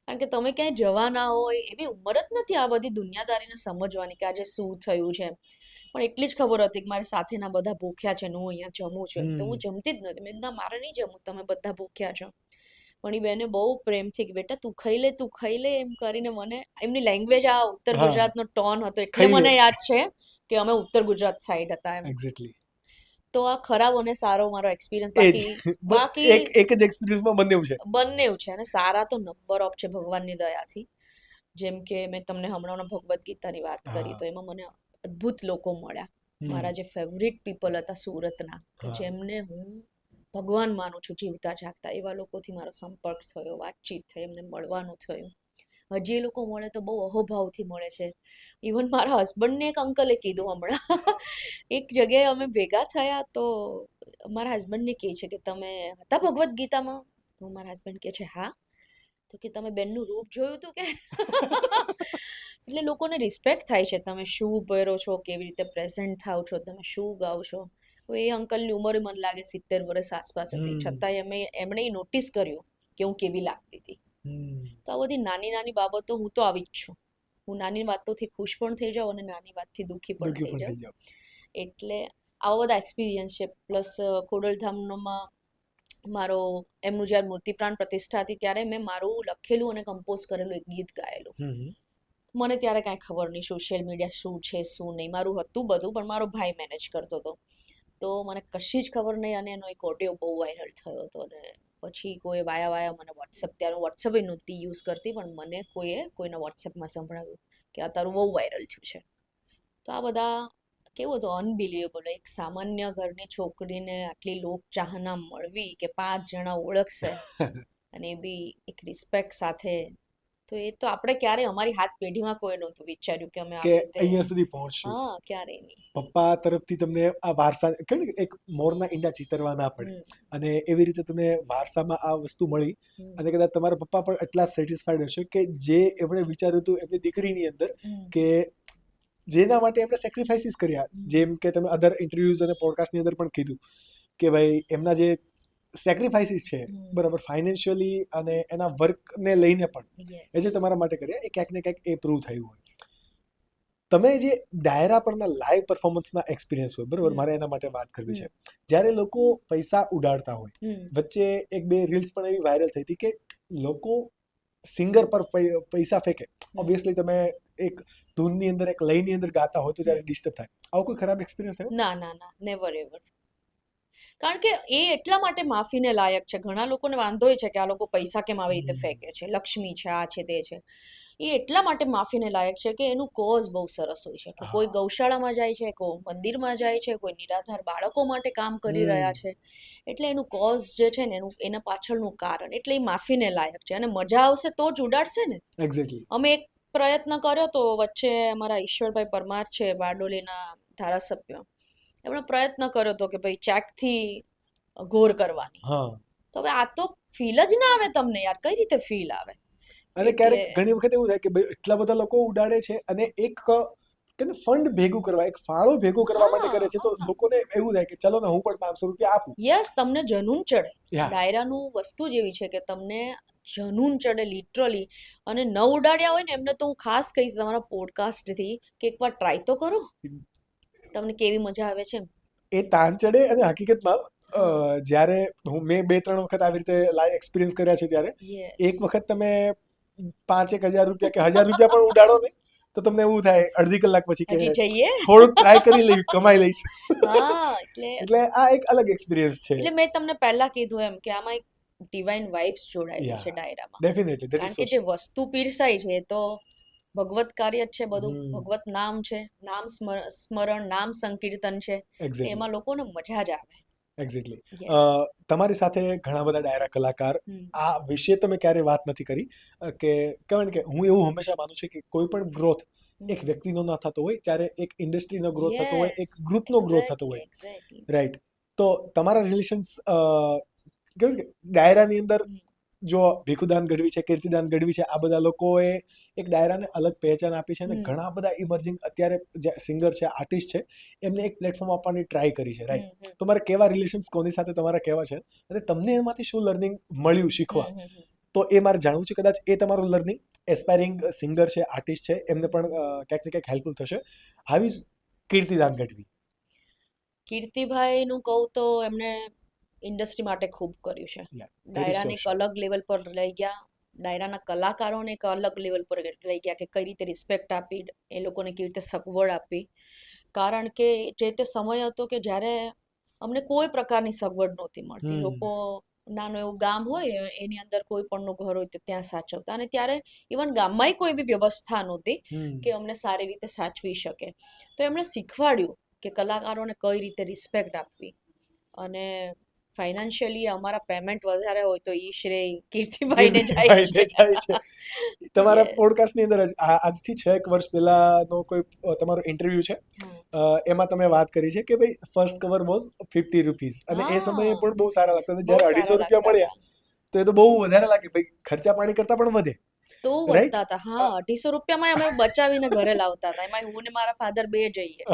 કારણ કે તમે ક્યાંય જવા ના હોય, એવી ઉંમર જ નથી આ બધી દુનિયાદારીને સમજવાની કે આજે શું થયું છે. પણ એટલી જ ખબર હતી કે મારી સાથેના બધા ભૂખ્યા છે ને હું અહીંયા જમું છું. તો હું જમતી જ નથી. મેં ના, મારે નહીં જમવું, તમે બધા ભૂખ્યા છો. પણ એ બેને બહુ પ્રેમથી કે બેટા તું ખાઈ લે એમ કરીને મને, એમની લેંગ્વેજ આ ઉત્તર ગુજરાતનો ટોન હતો એટલે મને યાદ છે કે અમે ઉત્તર ગુજરાત સાઈડ હતા એમ. એક્ઝેક્ટલી. તો આ ખરાબ અને સારો મારો એક્સપિરિયન્સ. બાકી એક જ એક્સપિરિયન્સમાં બંને છે, અને સારા તો નંબર ઓફ છે ભગવાનની દયાથી. જેમ કે મેં તમને હમણાં ભગવદ્ ગીતાની વાત કરી, તો એમાં મને અદ્ભુત લોકો મળ્યા. મારા જે ફેવરિટ પીપલ હતા સુરતના, જેમને હું ભગવાન માનું છું જીવતા જાગતા, એવા લોકોથી મારો સંપર્ક થયો, વાતચીત થઈ, એમને મળવાનું થયું. હજી એ લોકો મળે તો બહુ અહોભાવથી મળે છે. ઇવન મારા હસબન્ડને એક અંકલે કીધું હમણાં એક જગ્યાએ અમે ભેગા થયા, તો મારા હસબન્ડને કહે છે કે તમે હતા ભગવદ્ ગીતામાં? તો મારા હસબન્ડ કહે છે હા. તો કે તમે બેનનું રૂપ જોયું હતું કે? એટલે લોકોને રિસ્પેક્ટ થાય છે, તમે શું પહેરો છો, કેવી રીતે પ્રેઝન્ટ થાવ છો, તમે શું ગાઓ છો. એ અંકલની ઉંમર મને લાગે 70 વર્ષ આસપાસ હતી, છતાંય એમણે નોટિસ કર્યું કે હું કેવી લાગતી હતી. તો આ બધી નાની નાની બાબતો, હું તો આવી જ છું. હું નાની વાતોથી ખુશ પણ થઈ જાઉં અને નાની વાતથી દુઃખી પણ થઈ જાઉં. એટલે આવા બધા એક્સપિરિયન્સ છે. પ્લસ ખોડલધામમાં મારો એમનું જ્યારે મૂર્તિ પ્રાણ પ્રતિષ્ઠા હતી ત્યારે મેં મારું લખેલું અને કમ્પોઝ કરેલું એક ગીત ગાયેલું. મને ત્યારે કાંઈ ખબર નહીં સોશિયલ મીડિયા શું છે શું નહીં, મારું હતું બધું, પણ મારો ભાઈ મેનેજ કરતો હતો. તો મને કશી જ ખબર નહીં, અને એનો એક ઓડિયો બહુ વાયરલ થયો હતો. અને પછી કોઈ વાયા મને વોટ્સએપ, ત્યારે વોટ્સએપ નહોતી યુઝ કરતી, પણ મને કોઈના વોટ્સએપમાં સંભળાવ્યું કે આ તારું બહુ વાયરલ થયું છે. તો આ બધા કેવું હતું, અનબિલિવેબલ. એક સામાન્ય ઘરની છોકરીને આટલી લોક ચાહના મળવી કે 5 જણા ઓળખશે, અને એ બી એક રિસ્પેક્ટ સાથે. તો એ તો આપણે ક્યારે અમારી હાથ પેઢીમાં કોઈ નહોતું વિચાર્યું કે અમે અહીંયા સુધી પહોંચશું. હા, ક્યારે નહીં. પપ્પા તરફથી તમને આ વારસા, એક મોરના ઈંડા ચીતરવા ના પડે, અને એવી રીતે તમને વારસામાં આ વસ્તુ મળી. અને કદાચ તમારા પપ્પા પણ એટલા સેટિસ્ફાઈડ હશે કે જે એમણે વિચાર્યું હતું એમની દીકરીની અંદર, કે જેના માટે એમણે સેક્રિફાઈસીસ કર્યા. જેમ કે તમે અધર ઇન્ટરવ્યુઝ અને પોડકાસ્ટની અંદર પણ કીધું કે ભાઈ એમના જે સેક્રિફાઈસીસ છે, બરાબર, ફાઇનાન્શિયલી અને એના વર્કને લઈને પણ એ જે તમારા માટે કર્યા, એ ક્યાંક ને ક્યાંક એ પ્રૂવ થયું હોય. તમે જે ડાયરા પરના લાઈવ પરફોર્મન્સના એક્સપિરિયન્સ હોય, બરાબર, મારે એના માટે વાત કરવી છે. જ્યારે લોકો પૈસા ઉડાડતા હોય, વચ્ચે 1-2 રીલ્સ પણ એવી વાયરલ થઈ હતી કે લોકો સિંગર પર પૈસા ફેંકે. ઓબ્વિયસલી તમે એક ધૂનની અંદર, એક લયની અંદર ગાતા હોય તો ત્યારે ડિસ્ટર્બ થાય. આવો કોઈ ખરાબ એક્સપિરિયન્સ થયો? ના, નેવર એવર. કારણ કે એ એટલા માટે માફીને લાયક છે. ઘણા લોકોને વાંધો છે કે આ લોકો પૈસા કેમ આવી રીતે ફેંકે છે, લક્ષ્મી છે, આ છે, તે છે. એ એટલા માટે માફીને લાયક છે કે એનું કોઝ બહુ સરસ હોય છે. કે કોઈ ગૌશાળામાં જાય છે, કોઈ મંદિરમાં જાય છે, કોઈ નિરાધાર બાળકો માટે કામ કરી રહ્યા છે. એટલે એનું કોઝ જે છે ને, એના પાછળનું કારણ, એટલે એ માફીને લાયક છે. અને મજા આવશે તો જ ઉડાડશે ને. એક્ઝેક્ટલી. અમે એક પ્રયત્ન કર્યો તો વચ્ચે, અમારા ઈશ્વરભાઈ પરમાર છે, બારડોલીના ધારાસભ્ય, એમણે પ્રયત્ન કર્યો હતો કે ભાઈ ચેકથી ઘોર કરવાની. તો હવે આ તો ફીલ જ ના આવે તમને યાર, કઈ રીતે ફીલ આવે? અને ક્યારેક ઘણી વખત એવું થાય કે ભાઈ એટલા બધા લોકો ઉડાડે છે, અને એક ફંડ ભેગું કરવા, એક ફાળો ભેગો કરવા માટે કરે છે, તો લોકોને એવું થાય કે ચલો ને હું પણ 500 રૂપિયા આપું. યસ, તમને જનૂન ચડે. ડાયરાનું વસ્તુ જ એવી છે કે તમને જનૂન ચડે લિટરલી. અને ન ઉડાડ્યા હોય ને એમને તો હું ખાસ કહીશ તમારા પોડકાસ્ટથી કે એકવાર ટ્રાય તો કરો, તમને કેવી મજા આવે છે. એ તાન ચડે. અને હકીકતમાં જ્યારે મેં 2-3 વખત આવી રીતે લાઈવ એક્સપિરિયન્સ કર્યા છે, ત્યારે એક વખત તમે 5-1000 રૂપિયા કે 1000 રૂપિયા પણ ઉડાડો ને, તો તમને એવું થાય અડધી કલાક પછી કે થોડુંક ટ્રાય કરી લઈ, કમાઈ લઈશ. એટલે આ એક અલગ એક્સપિરિયન્સ છે. એટલે મેં તમને પહેલા કીધું એમ કે આમાં એક ડિવાઇન વાઇબ્સ જોડાયેલી Yeah. છે ડાયરામાં. ડેફિનેટલી ધેટ કારણ ઇઝ કે જે વસ્તુ પીરસાય છે એ તો ભગવત કાર્ય જ છે બધું. હમ. ભગવત નામ છે, નામ સ્મરણ, નામ સંકીર્તન છે. એક્ઝેક્ટલી એમાં લોકોને મજા જ આવે. Exactly Yes. તમારી સાથે ઘણા બધા ડાયરા કલાકાર હમ. આ વિશે તમે ક્યારે વાત નથી કરી કે કહેવાય ને કે હું એવું હંમેશા માનું છું કે કોઈ પણ ગ્રોથ એક વ્યક્તિનો ન થતો હોય ત્યારે એક ઇન્ડસ્ટ્રીનો ગ્રોથ થતો હોય, એક ગ્રુપનો ગ્રોથ થતો હોય, એક્ઝેક્ટલી. રાઈટ? તો તમારા રિલેશન્સ કેવું કે ડાયરાની અંદર જો ભીખુદાન ગઢવી છે, કીર્તિદાન ગઢવી છે, આ બધા લોકોએ એક ડાયરાને અલગ પહેચાન આપી છે અને ઘણા બધા ઇમર્જિંગ અત્યારે જે સિંગર છે, આર્ટિસ્ટ છે, એમને એક પ્લેટફોર્મ આપવાની ટ્રાય કરી છે, રાઈટ? તો મારે કેવા રિલેશન્સ કોની સાથે તમારા કેવા છે અને તમને એમાંથી શું લર્નિંગ મળ્યું શીખવા, તો એ મારે જાણવું છે. કદાચ એ તમારું લર્નિંગ એસ્પાયરિંગ સિંગર છે, આર્ટિસ્ટ છે, એમને પણ ક્યાંક ને ક્યાંક હેલ્પફુલ થશે. How is Kirtidan Gadhvi? કીર્તિભાઈનું કહું તો એમણે ઇન્ડસ્ટ્રી માટે ખૂબ કર્યું છે. ડાયરાને એક અલગ લેવલ પર લઈ ગયા, ડાયરાના કલાકારોને એક અલગ લેવલ પર લઈ ગયા કે કઈ રીતે રિસ્પેક્ટ આપી, એ લોકોને કેવી રીતે સગવડ આપી. કારણ કે જે તે સમય હતો કે જ્યારે અમને કોઈ પ્રકારની સગવડ નહોતી મળતી. લોકો નાનું એવું ગામ હોય એની અંદર કોઈ પણનું ઘર હોય તો ત્યાં સાચવતા, અને ત્યારે ઇવન ગામમાંય કોઈ એવી વ્યવસ્થા નહોતી કે અમને સારી રીતે સાચવી શકે. તો એમણે શીખવાડ્યું કે કલાકારોને કઈ રીતે રિસ્પેક્ટ આપવી. અને ફાઇનાન્શિયલી અમારા પેમેન્ટ વધારે હોય તો ઈ શ્રેય કીર્તિભાઈને જાય છે. તમારા પોડકાસ્ટની અંદર આજથી 6 વર્ષ પહેલાનો કોઈ તમારો ઇન્ટરવ્યુ છે, એમાં તમે વાત કરી છે કે ભાઈ ફર્સ્ટ કવર વોઝ 50 રૂપીઝ અને એ સમયે પણ બહુ સારા લાગતા હતા. જ્યારે 250 રૂપિયા મળ્યા તો એ તો બહુ વધારે લાગે, ભાઈ ખર્ચા પાણી કરતા પણ વધે તો વધતા હતા. હા, 250 રૂપિયામાં અમે બચાવીને ઘરે લાવતા હતા. એમાં હું ને મારા ફાધર બે જઈએ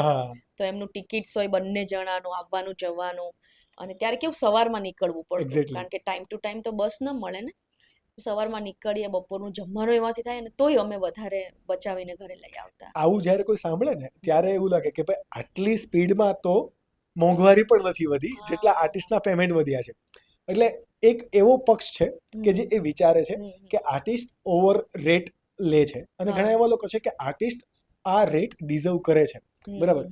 તો એમનું ટિકિટ્સ હોય બંને જણાનું, આવવાનું જવાનું. અને ત્યારે કેવું સવારમાં નીકળવું પડતું, કારણ કે ટાઈમ ટુ ટાઈમ તો બસ ન મળે ને. સવારમાં નીકળીએ, બપોરનું જમવાનું એમાંથી થાય ને તોય અમે વધારે બચાવીને ઘરે લઈ આવતા. આવું જ્યારે કોઈ સાંભળે ને ત્યારે એવું લાગે કે ભાઈ આટલી સ્પીડમાં તો મોંઘવારી પણ નથી વધી જેટલા આર્ટિસ્ટના પેમેન્ટ વધ્યા છે. એટલે એક એવો પક્ષ છે કે જે એ વિચારે છે કે આર્ટિસ્ટ ઓવર રેટ લે છે અને ઘણા એવા લોકો છે કે આર્ટિસ્ટ આ રેટ ડિઝર્વ કરે છે. બરાબર?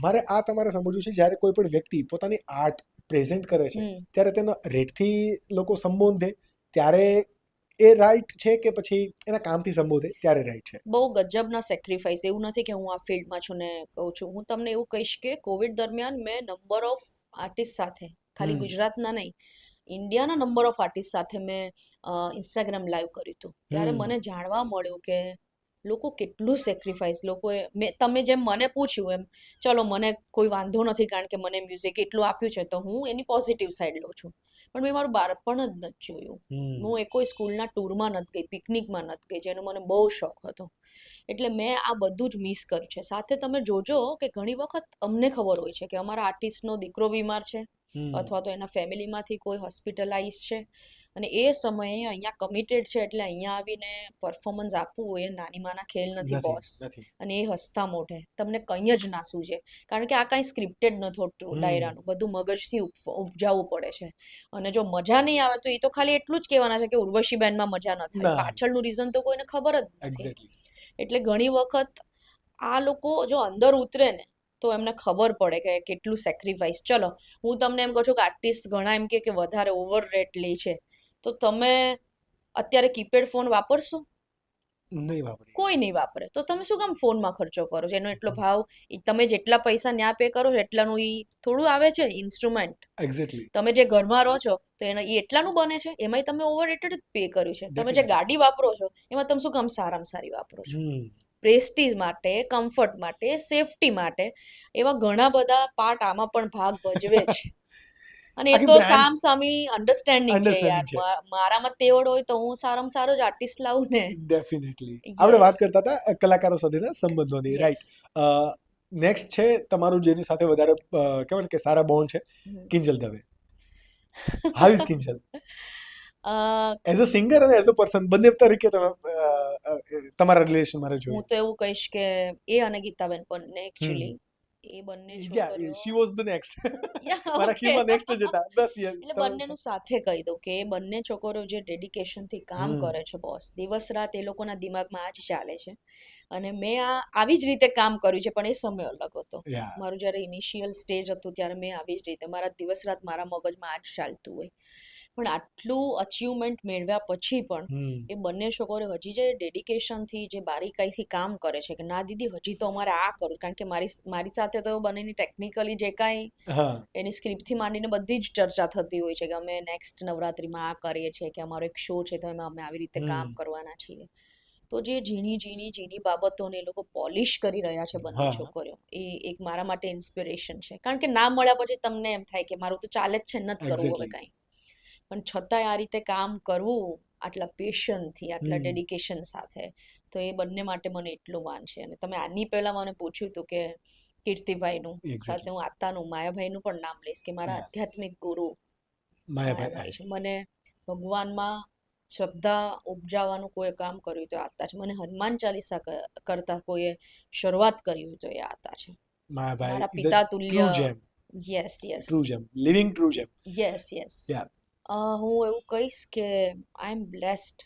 મારે આ તમારે સમજવું છે, જ્યારે કોઈ પણ વ્યક્તિ પોતાની આર્ટ પ્રેઝન્ટ કરે છે ત્યારે તેનો રેટથી લોકો સંબોધે ત્યારે એ રાઈટ છે કે પછી એના કામથી સંબોધે ત્યારે રાઈટ છે? બહુ ગજબના સેક્રિફાઈસ. એવું નથી કે હું આ ફિલ્ડમાં છું ને કહું છું. હું તમને એવું કહીશ કે કોવિડ દરમિયાન મેં નંબર ઓફ આર્ટિસ્ટ સાથે, ખાલી ગુજરાતના નહીં, ઇન્ડિયાના નંબર ઓફ આર્ટિસ્ટ સાથે મેં ઇન્સ્ટાગ્રામ લાઈવ કર્યું હતું. ત્યારે મને જાણવા મળ્યું કે લોકો કેટલું સેક્રિફાઈસ લોકોએ, તમે જેમ મને પૂછ્યું એમ, ચલો મને કોઈ વાંધો નથી કારણ કે મને મ્યુઝિક એટલું આપ્યું છે તો હું એની પોઝિટિવ સાઈડ લઉં છું. પણ મેં મારું બાળપણ જ નથી જોયું. હું કોઈ સ્કૂલના ટૂરમાં નથી ગઈ, પિકનિકમાં નથી ગઈ, જેનો મને બહુ શોખ હતો. એટલે મેં આ બધું જ મિસ કર્યું છે. સાથે તમે જોજો કે ઘણી વખત અમને ખબર હોય છે કે અમારા આર્ટિસ્ટનો દીકરો બીમાર છે અથવા તો એના ફેમિલીમાંથી કોઈ હોસ્પિટલાઇઝ છે અને એ સમયે અહીંયા કમિટેડ છે, એટલે અહીંયા આવીને પરફોર્મન્સ આપવું એ નાની માના ખેલ નથી બોસ. અને એ હસતા મોઢે તમને કંઈ જ ના સૂજે, કારણ કે આ કાંઈ સ્ક્રિપ્ટેડ નથી હોતું ડાયરાનું, બધું મગજથી ઉપજાવવું પડે છે. અને જો મજા નહીં આવે તો એ તો ખાલી એટલું જ કહેવાના છે કે ઉર્વશીબેનમાં મજા ન થાય, પાછળનું રીઝન તો કોઈને ખબર જ નથી. એટલે ઘણી વખત આ લોકો જો અંદર ઉતરે ને તો એમને ખબર પડે કે કેટલું સેક્રિફાઈસ. ચલો હું તમને એમ કહું છું કે આર્ટિસ્ટ ઘણા એમ કે વધારે ઓવર રેટ લે છે, તો તમે અત્યારે કીપેડ ફોન વાપરશો? નહીં વાપરે. કોઈ નહીં વાપરે. તો તમે શું કામ ફોનમાં ખર્ચો કરો છો? એનો એટલો ભાવ તમે જેટલા પૈસા ન્યા પે કરો છો એટલાનું એ થોડું આવે છે ઇન્સ્ટ્રુમેન્ટ. એક્ઝેક્ટલી. તમે જે ઘરમાં રહો છો તો એ એટલાનું બને છે, એમાંય તમે ઓવર રેટેડ જ પે કર્યું છે. તમે જે ગાડી વાપરો છો એમાં તમે શું કામ સારામાં સારી વાપરો છો? પ્રેસ્ટીજ માટે, કમ્ફર્ટ માટે, સેફટી માટે, એવા ઘણા બધા પાર્ટ આમાં પણ ભાગ ભજવે છે. અને એ તો સામસામી અન્ડરસ્ટેન્ડિંગ છે યાર. મારામાં તેવડ હોય તો હું સારામાં સારો જ આર્ટિસ્ટ લાવું ને. ડેફિનેટલી. આપણે વાત કરતા હતા કલાકારો સાથેના સંબંધોની, રાઈટ? નેક્સ્ટ છે તમારું જેની સાથે વધારે કહેવાય કે સારા બોન્ડ છે, Kinjal Dave. How is Kinjal? As a singer અને એઝ અ પર્સન બંને તરીકે તમે તમારા રિલેશન મારે જોઈએ. હું તો એવું કહીશ કે એ અને ગીતાબેન બંને એકચ્યુઅલી એ બંને છોકરીઓ, શી વોઝ ધ નેક્સ્ટ. મારા ખીમાં નેક્સ્ટ જ હતા. બસ યસ. એટલે બંનેનું સાથે કહી દઉં કે એ બંને છોકરીઓ જે ડેડિકેશનથી કામ કરે છે બોસ, દિવસ રાત એ લોકોના દિમાગમાં આ જ ચાલે છે. અને મેં આવી જ રીતે કામ કર્યું છે, પણ એ સમય અલગ હતો. મારું જ્યારે ઇનિશિયલ સ્ટેજ હતું ત્યારે મેં આવી જ રીતે, મારા દિવસ રાત મારા મગજમાં આ જ ચાલતું હોય. પણ આટલું અચીવમેન્ટ મેળવ્યા પછી પણ એ બંને છોકરો હજી જે ડેડિકેશનથી જે બારીકાઈથી કામ કરે છે કે ના દીદી હજી તો અમારે આ કરું, કારણ કે મારી સાથે તો બંનેની ટેકનિકલી જે કાંઈ એની સ્ક્રિપ્ટથી માંડીને બધી જ ચર્ચા થતી હોય છે કે અમે નેક્સ્ટ નવરાત્રિમાં આ કરીએ છીએ કે અમારો એક શો છે તો એમાં અમે આવી રીતે કામ કરવાના છીએ. તો જે ઝીણી બાબતોને એ લોકો પોલિશ કરી રહ્યા છે બંને છોકરીઓ, એ એક મારા માટે ઇન્સ્પિરેશન છે. કારણ કે ના મળ્યા પછી તમને એમ થાય કે મારું તો ચાલે જ છે, નથી કરવું હવે કાંઈ, પણ છતાંય આ રીતે કામ કરવું આટલા પેશનથી, આટલા ડેડિકેશન સાથે, તો એ બંને માટે મને એટલું માન છે. અને તમે આની પહેલા મને પૂછ્યું હતું કે કીર્તિભાઈનું, સાથે હું આતાનું માયાભાઈનું પણ નામ લઈશ કે મારા આધ્યાત્મિક ગુરુ માયાભાઈ છે. મને ભગવાનમાં શ્રદ્ધા ઉપજાવવાનું કોઈ કામ કર્યું તો આતા છે. મને હનુમાન ચાલીસા કરતા કોઈએ શરૂઆત કરી હોય તો એ આતા છે. મારા પિતા તુલ્ય. યસ ટ્રુ જેમ, લિવિંગ ટ્રુ જેમ. યસ હું એવું કહીશ કે આઈ એમ બ્લેસ્ડ.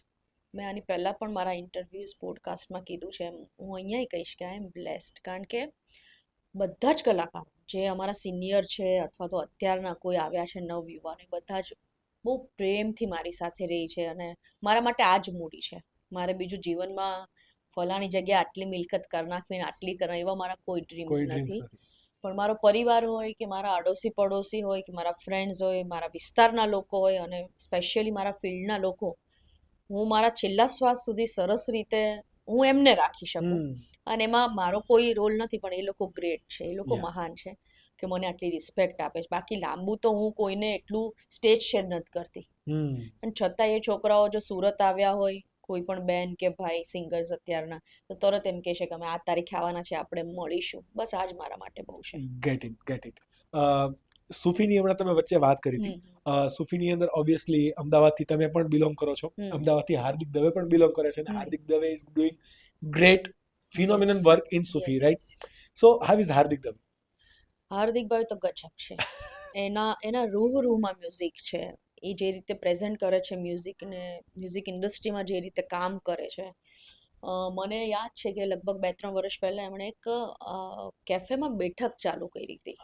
મેં આની પહેલાં પણ મારા ઇન્ટરવ્યૂઝ પોડકાસ્ટમાં કીધું છે, હું અહીંયાય કહીશ કે આઈ એમ બ્લેસ્ડ. કારણ કે બધા જ કલાકારો જે અમારા સિનિયર છે અથવા તો અત્યારના કોઈ આવ્યા છે નવયુવાનો, બધા જ બહુ પ્રેમથી મારી સાથે રહી છે. અને મારા માટે આ જ મૂડી છે. મારે બીજું જીવનમાં ફલાણી જગ્યાએ આટલી મિલકત કરી નાખવી ને આટલી કરવા, એવા મારા કોઈ ડ્રીમ્સ નથી. પણ મારો પરિવાર હોય કે મારા અડોશી પડોશી હોય કે મારા ફ્રેન્ડ્સ હોય, મારા વિસ્તારના લોકો હોય અને સ્પેશિયલી મારા ફિલ્ડના લોકો, હું મારા છેલ્લા શ્વાસ સુધી સરસ રીતે હું એમને રાખી શકું. અને એમાં મારો કોઈ રોલ નથી, પણ એ લોકો ગ્રેટ છે, એ લોકો મહાન છે કે મને આટલી રિસ્પેક્ટ આપે છે. બાકી લાંબુ તો હું કોઈને એટલું સ્ટેજ શેર નથી કરતી, પણ છતાં એ છોકરાઓ જો સુરત આવ્યા હોય, કોઈ પણ બેન કે ભાઈ સિંગર્સ અત્યારના, તો તરત એમ કહે છે કે અમે આ તારીખે આવવાના છે, આપણે મળીશું. બસ આ જ મારા માટે બહુ છે. Get it. સુફીની હમણાં તમે વચ્ચે વાત કરી હતી. સુફીની અંદર ઓબ્વિયસલી અમદાવાદથી તમે પણ બિલોંગ કરો છો, અમદાવાદથી હાર્દિક દવે પણ બિલોંગ કરે છે, અને Hardik Dave is doing great phenomenal work in Sufi, right? So how is Hardik Dave? હાર્દિકભાઈ તો ગજબ છે. એના રૂહમાં મ્યુઝિક છે. એ જે રીતે પ્રેઝન્ટ કરે છે મ્યુઝિકને, મ્યુઝિક ઇન્ડસ્ટ્રીમાં જે રીતે કામ કરે છે. મને યાદ છે કે લગભગ 2-3 વર્ષ પહેલાં એમણે એક કેફેમાં બેઠક ચાલુ કરી હતી,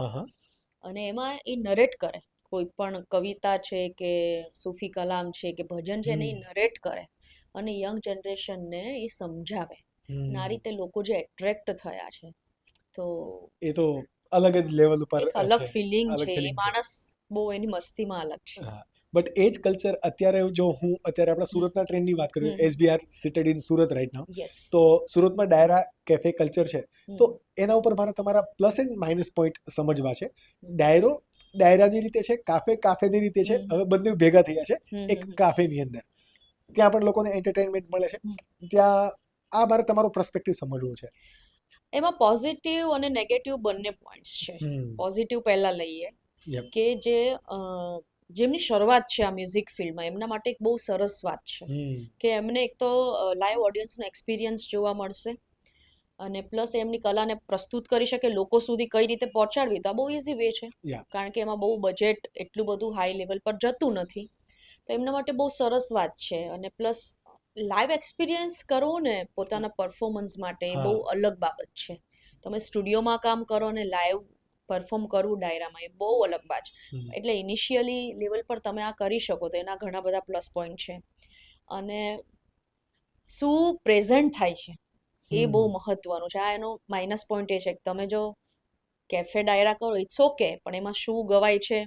અને એમાં એ નરેટ કરે, કોઈ પણ કવિતા છે કે સૂફી કલામ છે કે ભજન છે, એને એ નરેટ કરે અને યંગ જનરેશનને એ સમજાવે. અને આ રીતે લોકો જે એટ્રેક્ટ થયા છે, તો એ તો અલગ જ લેવલ ઉપર એક અલગ ફિલિંગ છે. એ માણસ બહુ એની મસ્તીમાં અલગ છે. બટ એ જ કલ્ચર અત્યારે, જો હું અત્યારે આપણા સુરતના ટ્રેન્ડની વાત કરું, SBR seated in Surat right now, તો સુરતમાં ડાયરા કેફે કલ્ચર છે, તો એના ઉપર મારા તમારા પ્લસ એન્ડ માઇનસ પોઈન્ટ સમજવા છે. ડાયરાની રીતે છે, કાફેની રીતે છે. હવે બંને ભેગા થયા છે એક કાફેની અંદર. ત્યાં પણ લોકોને એન્ટરટેનમેન્ટ મળે છે. ત્યાં આ મારે તમારો પર્સપેક્ટિવ સમજવો છે. એમાં પોઝિટિવ અને નેગેટિવ બંને પોઈન્ટ્સ છે. પોઝિટિવ પહેલા લઈએ કે જેમની શરૂઆત છે આ મ્યુઝિક ફિલ્ડમાં, એમના માટે એક બહુ સરસ વાત છે કે એમને એક તો લાઈવ ઓડિયન્સનો એક્સપિરિયન્સ જોવા મળશે, અને પ્લસ એમની કલાને પ્રસ્તુત કરી શકે, લોકો સુધી કઈ રીતે પહોંચાડવી, તો આ બહુ ઇઝી વે છે. કારણ કે એમાં બહુ બજેટ એટલું બધું હાઈ લેવલ પર જતું નથી, તો એમના માટે બહુ સરસ વાત છે. અને પ્લસ લાઈવ એક્સપિરિયન્સ કરવું ને પોતાના પરફોર્મન્સ માટે એ બહુ અલગ બાબત છે. તમે સ્ટુડિયોમાં કામ કરો અને લાઈવ પરફોર્મ કરવું ડાયરામાં, એ બહુ અલગ વાત છે. એટલે ઇનિશિયલી લેવલ પર તમે આ કરી શકો તો એના ઘણા બધા પ્લસ પોઈન્ટ છે. અને શું પ્રેઝન્ટ થાય છે એ બહુ મહત્વનું છે. આ એનો માઇનસ પોઈન્ટ એ છે કે તમે જો કેફે ડાયરા કરો, ઇટ્સ ઓકે, પણ એમાં શું ગવાય છે,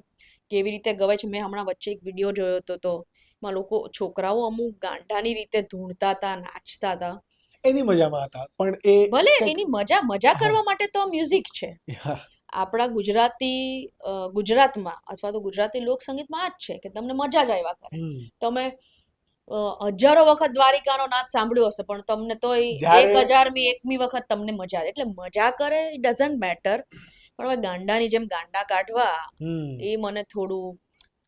કેવી રીતે ગવાય છે. મેં હમણાં વચ્ચે એક વિડીયો જોયો હતો, તો એમાં લોકો, છોકરાઓ અમુક ગાંડાની રીતે ધૂણતા હતા, નાચતા હતા. એની મજામાં હતા, પણ એ ભલે એની મજા કરવા માટે તો મ્યુઝિક છે. આપણા ગુજરાતમાં અથવા તો ગુજરાતી લોકસંગીતમાં આ જ છે કે તમને મજા જ આવ્યા કરે. તમે હજારો વખત દ્વારિકાનો નાદ સાંભળ્યો હશે, પણ તમને તો 1001મી વખત તમને મજા આવે. એટલે મજા કરે, ઇટ ડઝન્ટ મેટર. પણ હવે ગાંડાની જેમ ગાંડા કાઢવા, એ મને થોડું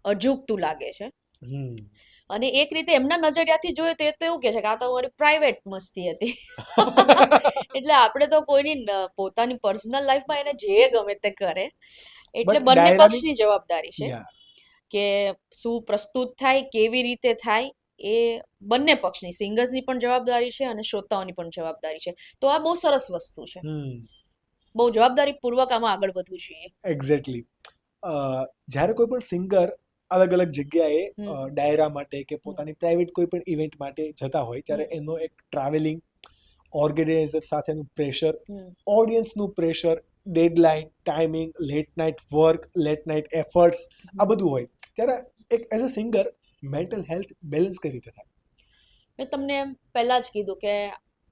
અજુગતું લાગે છે. અને એક રીતે એમના નજરિયાથી જોઈએ તો એ તો એવું કે છે કે આ તો મારી પ્રાઇવેટ મસ્તી હતી. એટલે આપણે તો કોઈની પોતાની પર્સનલ લાઈફમાં એને જે ગમે તે કરે. એટલે બંને પક્ષની જવાબદારી છે કે શું પ્રસ્તુત થાય, કેવી રીતે થાય, એ બંને પક્ષની, સિંગર્સની પણ જવાબદારી છે અને શ્રોતાઓની પણ જવાબદારી છે. તો આ બહુ સરસ વસ્તુ છે. બહુ જવાબદારીપૂર્વક આમાં આગળ વધવું જોઈએ. એક્ઝેક્ટલી. જ્યારે કોઈ પણ સિંગર અલગ અલગ જગ્યાએ હમ. ડાયરા માટે કે પોતાની પ્રાઇવેટ કોઈ પણ ઇવેન્ટ માટે જતા હોય ત્યારે એનો એક ટ્રાવેલિંગ, ઓર્ગેનાઇઝર સાથેનું પ્રેશર, ઓડિયન્સનું pressure, deadline, timing, late night work, late night efforts, આ બધું હોય ત્યારે એક as a singer mental health balance કઈ રીતે થાય? મેં તમને એમ પહેલા જ કીધું કે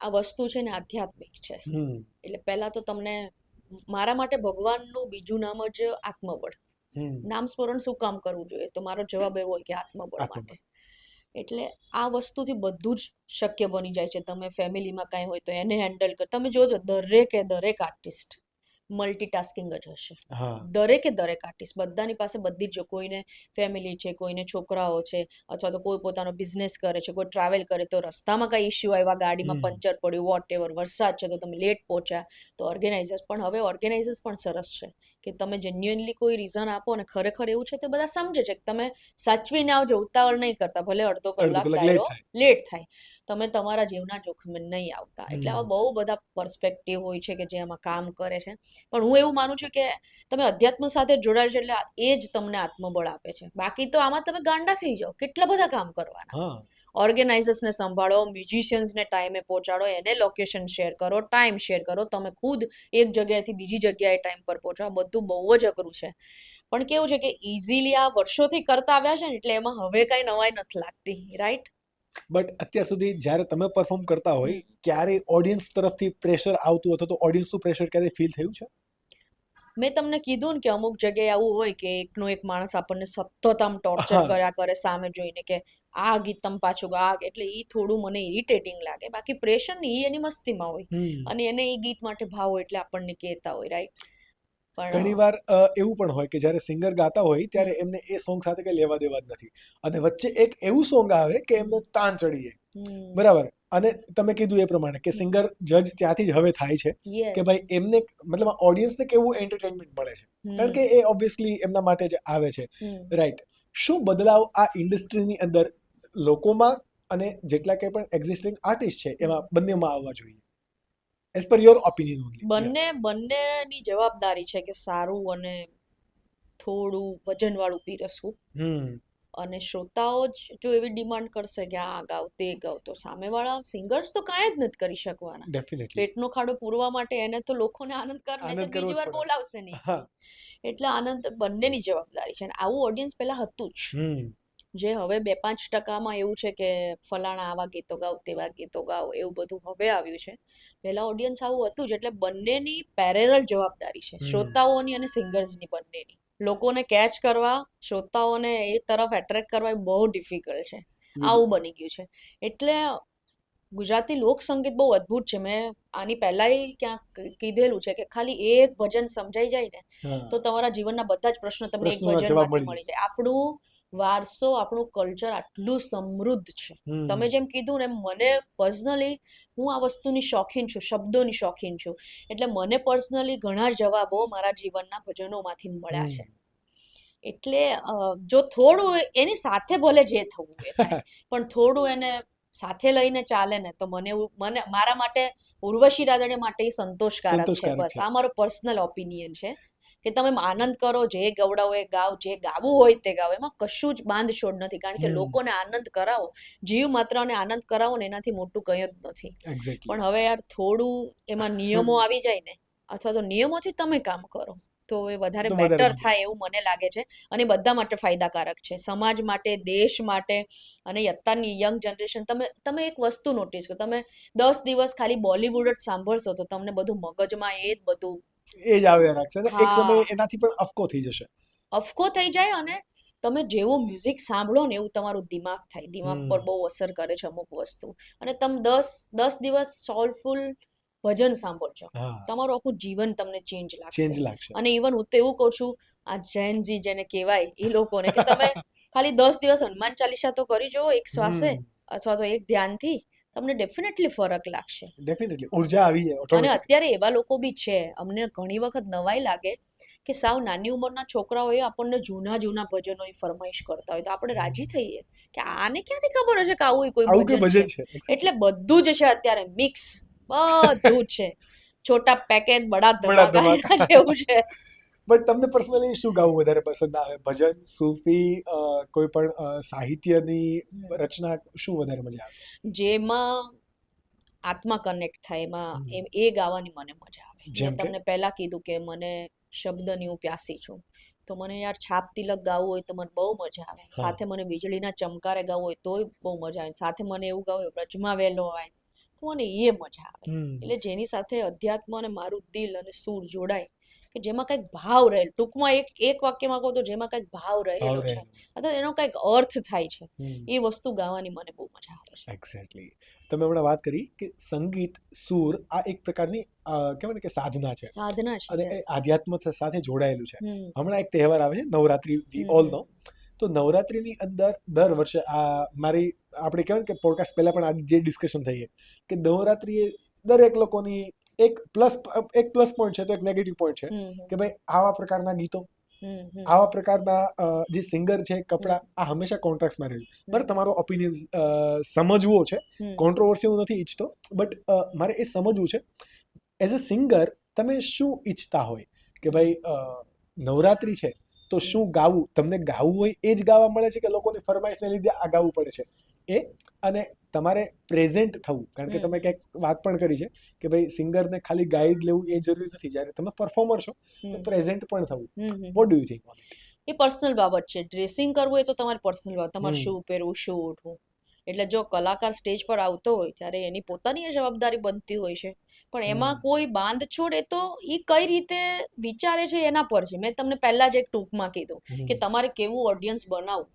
આ વસ્તુ છે ને આધ્યાત્મિક છે. એટલે પહેલા તો તમને મારા માટે ભગવાનનું બીજું નામ જ આત્મબળ. નામ સ્મરણ શું કામ કરવું જોઈએ? તો મારો જવાબ એવો હોય કે આત્મબળ માટે. એટલે આ વસ્તુથી બધું જ શક્ય બની જાય છે. તમે ફેમિલીમાં કાંઈ હોય તો એને હેન્ડલ કર. તમે જોજો દરેક આર્ટિસ્ટ મલ્ટીટાસ્કિંગ જ હશે. દરેક આર્ટિસ્ટ બધાની પાસે બધી જ, કોઈને ફેમિલી છે, કોઈને છોકરાઓ છે, અથવા તો કોઈ પોતાનો બિઝનેસ કરે છે, કોઈ ટ્રાવેલ કરે તો રસ્તામાં કઈ ઇશ્યુ આવ્યા, ગાડીમાં પંચર પડ્યું, વોટ એવર, વરસાદ છે તો તમે લેટ પહોંચ્યા, તો ઓર્ગેનાઇઝર્સ પણ હવે ઓર્ગેનાઇઝર્સ પણ સરસ છે કે તમે જેન્યુઅનલી કોઈ રીઝન આપો અને ખરેખર એવું છે તો બધા સમજે છે કે તમે સાચવીને આવજો, ઉતાવળ નહીં કરતા, ભલે અડધો કલાક ડાયરો લેટ થાય, તમે તમારા જીવના જોખમે નહીં આવતા. એટલે આવા બહુ બધા પર્સપેક્ટિવ હોય છે કે જે આમાં કામ કરે છે. પણ હું એવું માનું છું કે તમે અધ્યાત્મ સાથે જોડાય છે એટલે એ જ તમને આત્મબળ આપે છે. બાકી તો આમાં તમે ગાંડા થઈ જાઓ, કેટલા બધા કામ કરવાના. ઓર્ગેનાઇઝર્સને સંભાળો, મ્યુઝિશિયન્સને ટાઈમે પહોંચાડો, એને લોકેશન શેર કરો, ટાઈમ શેર કરો, તમે ખુદ એક જગ્યાએથી બીજી જગ્યાએ ટાઈમ પર પહોંચો, બધું બહુ જ અઘરું છે. પણ કેવું છે કે ઇઝીલી આ વર્ષોથી કરતા આવ્યા છે ને એટલે એમાં હવે કઈ નવાઈ નથી લાગતી, રાઈટ? બટ અત્યાર સુધી જ્યારે તમે પરફોર્મ કરતા હોય ક્યારે ઓડિયન્સ તરફથી પ્રેશર આવતું હતું તો ઓડિયન્સનું પ્રેશર ક્યારે ફીલ થયું છે? મેં તમને કીધું ને કે અમુક જગ્યાએ આવું હોય કે એકનો એક માણસ આપણને સતત આમ ટોર્ચર કર્યા કરે સામે જોઈને કે આ ગીત તમે પાછું ગા, એટલે એ થોડું મને ઇરિટેટિંગ લાગે. બાકી પ્રેશર ની એની મસ્તીમાં હોય અને એને એ ગીત માટે ભાવ હોય એટલે આપણને કહેતા હોય, રાઈટ? ઘણી વાર એવું પણ હોય કે જ્યારે સિંગર ગાતા હોય ત્યારે એમને એ સોંગ સાથે કઈ લેવા દેવા જ નથી અને વચ્ચે એક એવું સોંગ આવે કે એમને તાન ચડી જાય, બરાબર? અને તમે કીધું એ પ્રમાણે કે સિંગર જજ ત્યાંથી જ હવે થાય છે કે ભાઈ એમને મતલબ ઓડિયન્સને કેવું એન્ટરટેનમેન્ટ મળે છે, કારણ કે એ ઓબ્વિયસલી એમના માટે જ આવે છે, રાઈટ? શું બદલાવ આ ઇન્ડસ્ટ્રીની અંદર લોકોમાં અને જેટલા કંઈ પણ એક્ઝિસ્ટિંગ આર્ટિસ્ટ છે એમાં બંનેમાં આવવા જોઈએ, as per your opinion only? બંનેની જવાબદારી છે કે સારું અને થોડું વજનવાળું પીરસવું. અને શ્રોતાઓ જ જો એવી ડિમાન્ડ કરશે કે આ ગાવ તે ગાવ તો સામેવાળા સિંગર્સ તો કાંઈ જ નથી કરી શકવાના. ડેફિનેટલી પેટનો ખાડો પૂરવા માટે એને તો લોકોને આનંદ કરીને બીજી વાર બોલાવશે નહીં. એટલે આનંદ બંનેની જવાબદારી છે. અને આવું ઓડિયન્સ પહેલા હતું જ, જે હવે 2-5% એવું છે કે ફલાણા આવા ગીતો ગાવ, તેવા ગીતો ગાવ, એવું બધું હવે આવ્યું છે. પહેલા ઓડિયન્સ આવું હતું જ. એટલે બંનેની પેરેલલ જવાબદારી છે, શ્રોતાઓની અને સિંગર્સની બંનેની. લોકોને કેચ કરવા, શ્રોતાઓને એ તરફ એટ્રેક્ટ કરવા એ બહુ ડિફિકલ્ટ છે. આવું બની ગયું છે. એટલે ગુજરાતી લોક સંગીત બહુ અદ્ભુત છે. મેં આની પહેલાય ક્યાંક કીધેલું છે કે ખાલી એક ભજન સમજાઈ જાય ને તો તમારા જીવનના બધા જ પ્રશ્નો તમને એક ભજનમાંથી મળી જાય. આપણું વારસો, આપણું કલ્ચર આટલું સમૃદ્ધ છે. તમે જેમ કીધું ને, મને પર્સનલી, હું આ વસ્તુની શોખીન છું, શબ્દોની શોખીન છું. એટલે મને પર્સનલી ઘણા જવાબો મારા જીવનના ભજનોમાંથી મળ્યા છે. એટલે જો થોડું એની સાથે ભલે જે થવું એ થાય, પણ થોડું એને સાથે લઈને ચાલે ને તો મને મારા માટે, ઉર્વશી રાદડિયા માટે સંતોષકારક છે. બસ આ મારો પર્સનલ ઓપિનિયન છે કે તમે આનંદ કરો, જે ગવડાવો એ ગાવ, જે ગાવું હોય તે ગાવ, એમાં કશું જ બાંધછોડ નથી. કારણ કે લોકોને આનંદ કરાવો, જીવ માત્રને આનંદ કરાવો ને એનાથી મોટું કંઈ જ નથી. પણ હવે યાર થોડું એમાં નિયમો આવી જાય ને, અથવા તો નિયમોથી તમે કામ કરો તો એ વધારે બેટર થાય એવું મને લાગે છે. અને બધા માટે ફાયદાકારક છે, સમાજ માટે, દેશ માટે. અને અત્યારની યંગ જનરેશન, તમે એક વસ્તુ નોટિસ કરો, તમે 10 દિવસ ખાલી બોલિવૂડ જ સાંભળશો તો તમને બધું મગજમાં એ જ બધું એ જ આવ્યા રાખશે ને એક સમયે એનાથી પણ અફકો થઈ જશે. અફકો થઈ જાય. અને તમે જેવું મ્યુઝિક સાંભળો ને એવું તમારું દિમાગ થાય. દિમાગ પર બહુ અસર કરે છે અમુક વસ્તુ. અને તમે 10 દિવસ સોલફુલ ભજન સાંભળજો, તમારું આખું જીવન તમને ચેન્જ લાગશે. અને ઇવન હું તો એવું કહું છું, આ જેનઝી જેને કહેવાય એ લોકોને, કે તમે ખાલી 10 દિવસ હનુમાન ચાલીસા તો કરી જુઓ એક શ્વાસે અથવા તો એક ધ્યાનથી, તમને ડેફિનેટલી ફરક લાગશે. ડેફિનેટલી ઉર્જા આવી જાય. અને અત્યારે એવા લોકો બી છે, અમને ઘણી વખત નવાઈ લાગે કે સાવ નાની ઉંમરના છોકરાઓ આપણને જૂના ભજનોની ફરમાઈશ કરતા હોય તો આપણે રાજી થઈએ કે આને ક્યાંથી ખબર હશે કે આવું કોઈ ભજન છે. એટલે બધું જ છે અત્યારે, મિક્સ બધું છે. છોટા પેકેટ બડા ધમાકા જેવું છે. બટ તમને પર્સનલી શું ગાવું વધારે પસંદ આવે? ભજન, સૂફી, કોઈ પણ સાહિત્યની રચના, શું વધારે મજા આવે? જેમાં આત્મા કનેક્ટ થાય એમાં એ ગાવાની મને મજા આવે. જેમ મેં કે? તમને પહેલા કીધું કે મને શબ્દની હું પ્યાસી છું, તો મને યાર છાપ તિલક ગાવું હોય તો મને બહુ મજા આવે. હા. સાથે મને વીજળીના ચમકારે ગાવું હોય તોય બહુ મજા આવે. સાથે મને એવું ગાવું હોય વ્રજમાં વહેલો હોય તો મને એ મજા આવે. એટલે જેની સાથે અધ્યાત્મ અને મારું દિલ અને સૂર જોડાય, કે જેમાં કંઈક ભાવ રહેલો, ટૂંકમાં એક વાક્યમાં કહું તો જેમાં કંઈક ભાવ રહેલો છે અથવા એનો કંઈક અર્થ થાય છે, એ વસ્તુ ગાવાની મને બહુ મજા આવે છે. એક્ઝેક્ટલી. તમે હમણાં વાત કરી કે સંગીત, સૂર આ એક પ્રકારની કહેવાય ને કે સાધના છે સાધના છે. અને એ yes. આધ્યાત્મ સાથે જોડાયેલું છે. હમ. હમણાં એક તહેવાર આવે છે નવરાત્રી, વી ઓલ નો. તો નવરાત્રીની અંદર દર વર્ષે મારી આપણે કહેવાય ને કે પોડકાસ્ટ પહેલા પણ આ જે ડિસ્કશન થઈ કે નવરાત્રી એ દરેક લોકોની એક પ્લસ પોઈન્ટ છે તો એક નેગેટિવ પોઈન્ટ છે કે ભાઈ આવા પ્રકારના ગીતો, આવા પ્રકારના જે સિંગર છે, કપડા, આ હંમેશા કોન્ટ્રાક્ટમાં રહે છે. મારે તમારો ઓપિનિયન સમજવો છે, કોન્ટ્રોવર્સી હું નથી ઈચ્છતો, બટ મારે એ સમજવું છે એઝ અ સિંગર તમે શું ઈચ્છતા હોય કે ભાઈ નવરાત્રી છે તો શું ગાવું, તમને ગાવું હોય એ જ ગાવા મળે છે કે લોકોની ફરમાઈશને લીધે આ ગાવું પડે છે એ, અને તમારે પ્રેઝન્ટ થવું, કારણ કે તમે ક્યાંક વાત પણ કરી છે કે ભાઈ સિંગરને ખાલી ગાઈ જ લેવું એ જરૂરી નથી, જ્યારે તમે પરફોર્મર છો તો પ્રેઝન્ટ પણ થવું. What do you think? A personal બાબત છે. ડ્રેસિંગ કરવું એ તો તમારી પર્સનલ બાબત, તમારે શું પહેરવું, શું ઉઠવું. એટલે જો કલાકાર સ્ટેજ પર આવતો હોય ત્યારે એની પોતાની જવાબદારી બનતી હોય છે, પણ એમાં કોઈ બાંધછોડ, એ તો એ કઈ રીતે વિચારે છે એના પર છે. મેં તમને પહેલા જ એક ટૂંકમાં કીધું કે તમારે કેવું ઓડિયન્સ બનાવવું.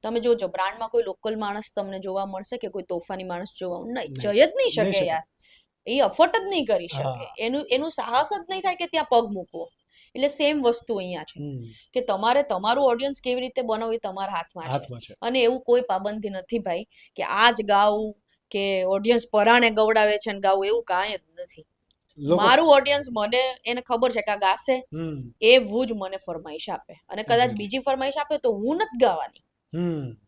તમે જોજો બ્રાન્ડમાં કોઈ લોકલ માણસ તમને જોવા મળશે કે કોઈ તોફાની માણસ જોવા નહીં, જઈ જ નહીં શકે યાર, એ અફોર્ડ જ નહીં કરી શકે, એનું સાહસ જ નહીં થાય કે ત્યાં પગ મૂકવો. એટલે સેમ વસ્તુ અહીંયા છે કે તમારે તમારું ઓડિયન્સ કેવી રીતે બનાવવું એ તમારા હાથમાં છે. અને એવું કોઈ પાબંદી નથી ભાઈ કે આ જ ગાવું કે ઓડિયન્સ પરાણે ગવડાવે છે ને ગાવું, એવું કાંઈ જ નથી. મારું ઓડિયન્સ મને એને ખબર છે કે આ ગાશે, એવું જ મને ફરમાઈશ આપે, અને કદાચ બીજી ફરમાઈશ આપે તો હું નથી ગાવાની,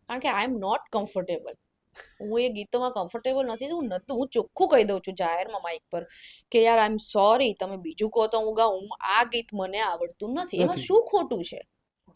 કારણ કે આઈ એમ નોટ કમ્ફર્ટેબલ. હું એ ગીતોમાં કમ્ફર્ટેબલ નથી. હું ચોખ્ખું કહી દઉં છું જાહેરમાં માઇક પર કે યાર આઈ એમ સોરી, તમે બીજું કહો તો હું ગાઉં, આ ગીત મને આવડતું નથી. એમાં શું ખોટું છે?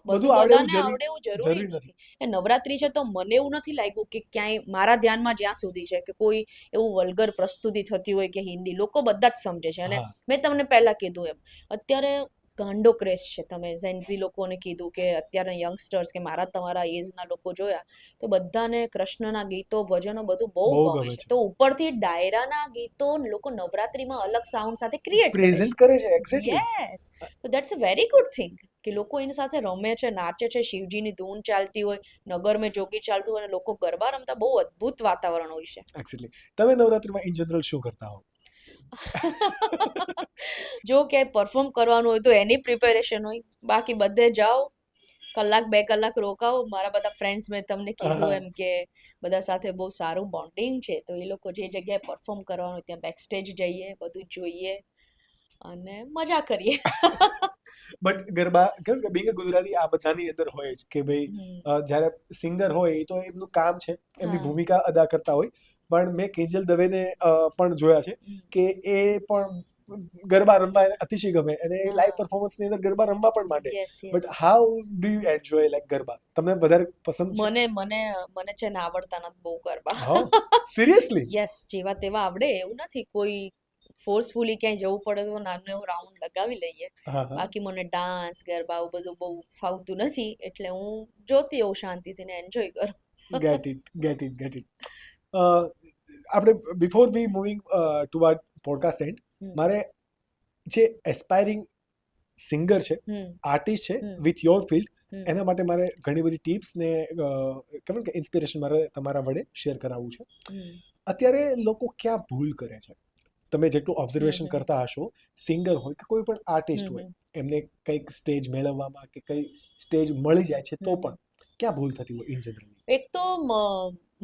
બધું બધાને આવડે એવું જરૂરી નથી. એ નવરાત્રી છે તો મને એવું નથી લાગ્યું કે ક્યાંય મારા ધ્યાનમાં જ્યાં સુધી છે કે કોઈ એવું વલ્ગર પ્રસ્તુતિ થતી હોય કે હિન્દી, લોકો બધા જ સમજે છે. અને મેં તમને પહેલા કીધું એમ, અત્યારે ગાંડો ક્રેઝ છે. તમે ઝેન્ઝી લોકોને કીધું કે અત્યારના યંગસ્ટર્સ કે મારા તમારા એજના લોકો જોયા તો બધાને કૃષ્ણના ગીતો, ભજનો બધું બહુ ગમે છે. તો ઉપરથી ડાયરાના ગીતો લોકો નવરાત્રીમાં અલગ સાઉન્ડ સાથે ક્રિએટ કરે છે. એક્ઝેક્ટલી. યસ, તો that's a very good thing કે લોકો એની સાથે રમે છે, નાચે છે, શિવજીની ધૂન ચાલતી હોય, નગર મેં જોગી ચાલતું હોય અને લોકો ગરબા રમતા, બહુ અદ્ભુત વાતાવરણ હોય છે. એક્ઝેક્ટલી. તમે નવરાત્રીમાં ઇન જનરલ શું કરતા હો? જો ક્યાંય પરફોર્મ કરવાનું હોય તો એની પ્રિપેરેશન હોય, બાકી બધે જાઓ, કલાક 2 કલાક રોકાઓ. મારા બધા ફ્રેન્ડ્સ, મેં તમને કીધું એમ કે બધા સાથે બહુ સારું બોન્ડિંગ છે, તો એ લોકો જે જગ્યાએ પરફોર્મ કરવાનું ત્યાં બેક સ્ટેજ જઈએ, બધું જોઈએ અને મજા કરીએ. બટ ગરબા કેમ કે બીંગ ગુજરાતી આ બધાની અંદર હોય જ કે ભાઈ જ્યારે સિંગર હોય એ તો એમનું કામ છે, એમની ભૂમિકા અદા કરતા હોય, પણ મેં કિંજલ દવેને પણ જોયા છે કે એ પણ ગરબા રમવા અતિશય ગમે અને લાઈવ પરફોર્મન્સની અંદર ગરબા રમવા પણ માંડે. But how do you enjoy like garba? તમને વધારે પસંદ છે? મને છે ને આવડતા નથી બહુ ગરબા. સિરિયસલી? યસ, જેવા તેવા આવડે એવું નથી. કોઈ ફોર્સફુલી ક્યાંય જવું પડે તો નાનો એવો રાઉન્ડ લગાવી લઈએ, બાકી મને ડાન્સ, ગરબા આવું બધું બહુ ફાવતું નથી, એટલે હું જોતી હોઉં શાંતિથી ને એન્જોય કરું. Get it. આપણે before we moving to our podcast end, મારે જે એસ્પાયરિંગ સિંગર છે, આર્ટિસ્ટ છે વિથ યોર ફિલ્ડ, એના માટે મારે ઘણી બધી ટિપ્સ ને કેમ કે ઇન્સ્પિરેશન મારે તમારા વડે શેર કરાવવું છે. અત્યારે લોકો ક્યાં ભૂલ કરે છે? તમે જેટલું ઓબ્ઝર્વેશન કરતા હશો, સિંગર હોય કે કોઈ પણ આર્ટિસ્ટ હોય, એમને કંઈક સ્ટેજ મેળવવામાં કે કઈ સ્ટેજ મળી જાય છે તો પણ ક્યાં ભૂલ થતી હોય ઇન જનરલ? એક તો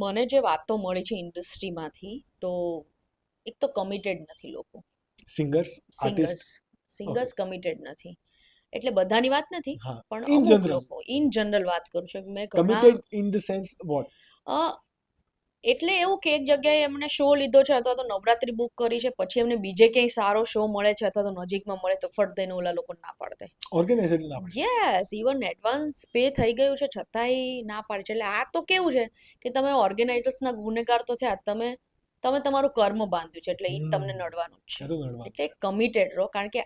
મને જે વાતો મળી છે ઇન્ડસ્ટ્રીમાંથી, તો એક તો કમિટેડ નથી લોકો. સિંગર્સ કમિટેડ નથી. એટલે બધાની વાત નથી, પણ અમુક લોકો, ઇન જનરલ વાત કરું છું. મેં committed in the sense what? એટલે એવું કે એક જગ્યાએ એમને શો લીધો છે અથવા તો નવરાત્રી બુક કરી છે, પછી એમને બીજે ક્યાંય સારો શો મળે છે અથવા તો નજીકમાં મળે તો ફટ દઈને ઓલા લોકો ના પાડી દે. ઓર્ગેનાઇઝેશન ના પડે. યસ, ઇવન એડવાન્સ પે થઈ ગયું છે છતાંય ના પાડે છે. એટલે આ તો કેવું છે કે તમે ઓર્ગેનાઇઝર્સના ગુનેગાર તો થયા, તમે તમારું કર્મ બાંધ્યું છે એટલે એ તમને નડવાનું જ છે. એ તો નડવાનું. એટલે કમિટેડ રહો, કારણ કે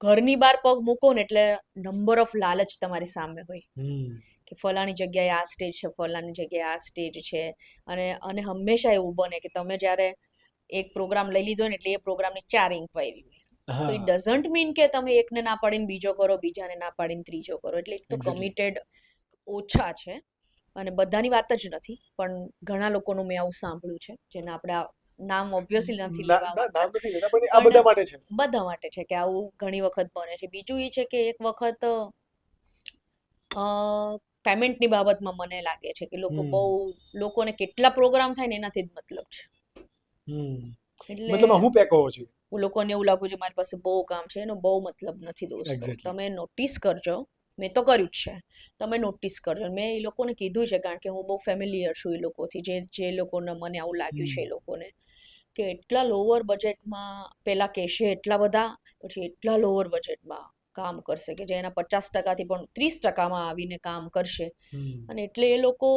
ઘરની બહાર પગ મૂકો ને એટલે નંબર ઓફ લાલચ તમારી સામે હોય કે ફલાણી જગ્યાએ આ સ્ટેજ છે, ફલાણી જગ્યાએ આ સ્ટેજ છે. અને હંમેશા એવું બને કે તમે જ્યારે એક પ્રોગ્રામ લઈ લીધો ને એટલે એ પ્રોગ્રામની 4 ઇન્ક્વાયરી હોય. તો ઇટ ડઝન્ટ મીન કે તમે એકને ના પાડીને બીજો કરો, બીજાને ના પાડીને ત્રીજો કરો. એટલે એક તો કમિટેડ ઓછા છે અને બધાની વાત જ નથી, પણ ઘણા લોકોનું મેં આવું સાંભળ્યું છે, જેને આપણે નામ ઓબ્વિયસલી નથી લેવા નામ નથી લેતા, પણ આ બધા માટે છે. બધા માટે છે કે આવું ઘણી વખત બને છે. બીજું એ છે કે એક વખત પેમેન્ટની બાબતમાં મને લાગે છે કે લોકોને કેટલા પ્રોગ્રામ થાય ને એનાથી જ મતલબ છે. મતલબ હું પે કહો છું, લોકોને એવું લાગુ છે મારી પાસે બહુ કામ છે, એનો બહુ મતલબ નથી દોસ્તો. તમે નોટિસ કરજો, મેં તો કર્યું જ છે, તમે નોટિસ કરજો. મેં એ લોકોને કીધું છે, કારણ કે હું બહુ ફેમિલિયર છું એ લોકોથી, જે લોકોને મને આવું લાગ્યું છે એ લોકોને કે એટલા લોઅર બજેટમાં પેલા કહેશે એટલા બધા, પછી એટલા લોઅર બજેટમાં કામ કરશે કે જે એના 50%થી પણ 30%માં આવીને કામ કરશે. અને એટલે એ લોકો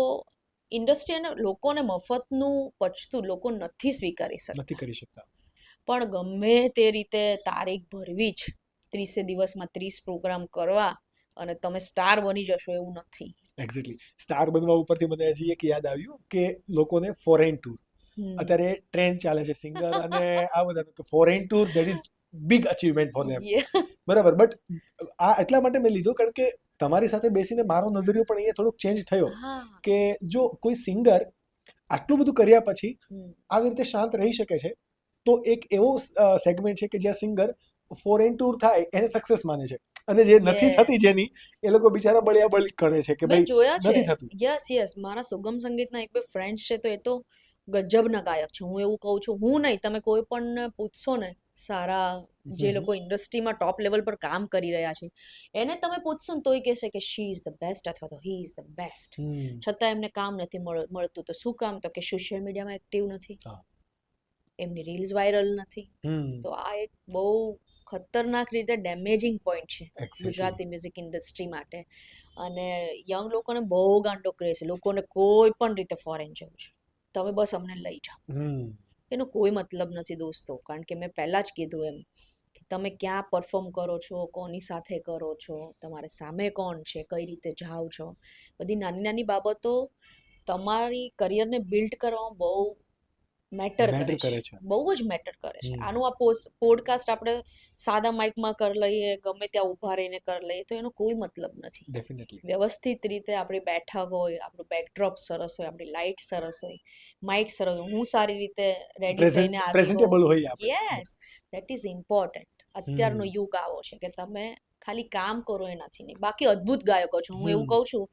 ઇન્ડસ્ટ્રી લોકોને મફતનું પચતું લોકો નથી સ્વીકારી શકતા. પણ ગમે તે રીતે તારીખ ભરવી જ, 30 દિવસમાં 30 પ્રોગ્રામ કરવા અને તમે સ્ટાર બની જશો એવું નથી. એક્ઝેક્ટલી. સ્ટાર બનવા ઉપરથી મને હજી એક યાદ આવ્યું કે લોકોને ફોરેન ટૂર, અત્યારે ટ્રેન્ડ ચાલે છે સિંગર અને આ બધા foreign tour, that is big achievement for them. બરાબર, બટ આ એટલા માટે મેં લીધો કારણ કે તમારી સાથે બેસીને મારો નજરિયો પણ અહીંયા થોડોક ચેન્જ થયો કે જો કોઈ સિંગર આટલું બધું કર્યા પછી આવી રીતે શાંત રહી શકે છે, તો એક એવો સેગમેન્ટ છે કે જ્યાં સિંગર ફોરેન ટૂર થાય એને સક્સેસ માને છે, અને જે નથી થતી જેની, એ લોકો બિચારા બળિયા બળી કરે છે કે ભાઈ નથી થતું. યસ, મારા સુગમ સંગીતના એક બે ફ્રેન્ડ્સ છે તો એ તો ગજબના ગાયક છે. હું એવું કહું છું, હું નહીં, તમે કોઈ પણ પૂછશો ને સારા જે લોકો ઇન્ડસ્ટ્રીમાં ટોપ લેવલ પર કામ કરી રહ્યા છે, એને તમે પૂછશો ને તોય કહેશે કે શી ઇઝ ધ બેસ્ટ અથવા તો હી ઇઝ ધ બેસ્ટ. છતાં એમને કામ નથી મળતું. તો શું કામ? તો કે સોશિયલ મીડિયામાં એક્ટિવ નથી, એમની રીલ્સ વાયરલ નથી. તો આ એક બહુ ખતરનાક રીતે ડેમેજિંગ પોઈન્ટ છે ગુજરાતી મ્યુઝિક ઇન્ડસ્ટ્રી માટે. અને યંગ લોકોને બહુ ગાંડો ક્રેઝ છે, લોકોને કોઈ પણ રીતે ફોરેન જવું છે, તમે બસ અમને લઈ જાઓ. એનો કોઈ મતલબ નથી દોસ્તો, કારણ કે મેં પહેલા જ કીધું એમ કે તમે ક્યાં પરફોર્મ કરો છો, કોની સાથે કરો છો, તમારે સામે કોણ છે, કઈ રીતે જાઓ છો, બધી નાની નાની બાબતો તમારી કરિયરને બિલ્ડ કરવામાં બહુ મેટર કરે છે, બહુ જ મેટર કરે છે. આનું આ પોડકાસ્ટ આપણે સાદા માઇકમાં કરી લઈએ, ગમે ત્યાં ઊભા રહીને કરી લઈએ, તો એનો કોઈ મતલબ નથી. વ્યવસ્થિત રીતે આપણે બેઠા હોય, આપણું બેકડ્રોપ સરસ હોય, આપણી લાઇટ સરસ હોય, માઇક સરસ હોય, હું સારી રીતે રેડી થઈને પ્રેઝન્ટેબલ હોય. Yes, that is important. અત્યારનો યુગ આવો છે કે તમે ખાલી કામ કરો એનાથી નહીં. બાકી અદ્ભુત ગાયકો છો, હું એવું કહું છું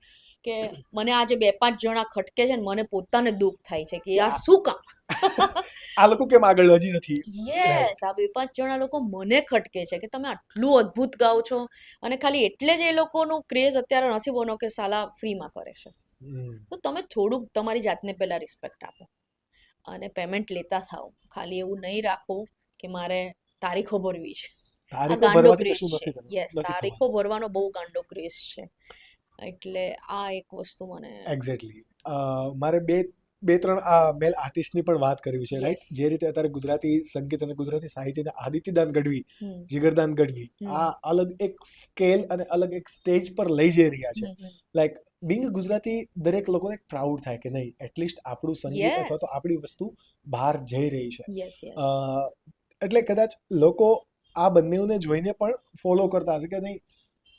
કે મને આજે 2-5 જણા ખટકે છે ને મને પોતાને દુઃખ થાય છે કે યાર શું કામ આ લોકો કેમ આગળ હજી નથી. યસ, આ 2-5 જણા લોકો મને ખટકે છે કે તમે આટલું અદ્ભુત ગાઓ છો અને ખાલી એટલે જ એ લોકોનું ક્રેઝ અત્યારે નથી બનો કે સાલા ફ્રીમાં કરે છે. તો તમે થોડુંક તમારી જાતને પહેલા રિસ્પેક્ટ આપો અને પેમેન્ટ લેતા થાઓ. ખાલી એવું નહીં રાખો કે મારે તારીખો ભરવી છે. આ ગાંડો ક્રેઝ છે. યસ, તારીખો ભરવાનો બહુ ગાંડો ક્રેઝ છે. એટલે આ એક વસ્તુ મને એક્ઝેક્ટલી. મારે બે ત્રણ આ મેલ આર્ટિસ્ટની પણ વાત કરવી છે, રાઈટ? જે રીતે અત્યારે ગુજરાતી સંગીત અને ગુજરાતી સાહિત્યના આદિત્યદાન ગઢવી, જીગરદાન ગઢવી આ અલગ એક સ્કેલ અને અલગ એક સ્ટેજ પર લઈ જઈ રહ્યા છે. લાઈક બીંગ ગુજરાતી દરેક લોકોને પ્રાઉડ થાય કે નહીં, એટલીસ્ટ આપણું સંગીત અથવા તો આપણી વસ્તુ બહાર જઈ રહી છે. એટલે કદાચ લોકો આ બંનેઓને જોઈને પણ ફોલો કરતા હશે કે નહીં,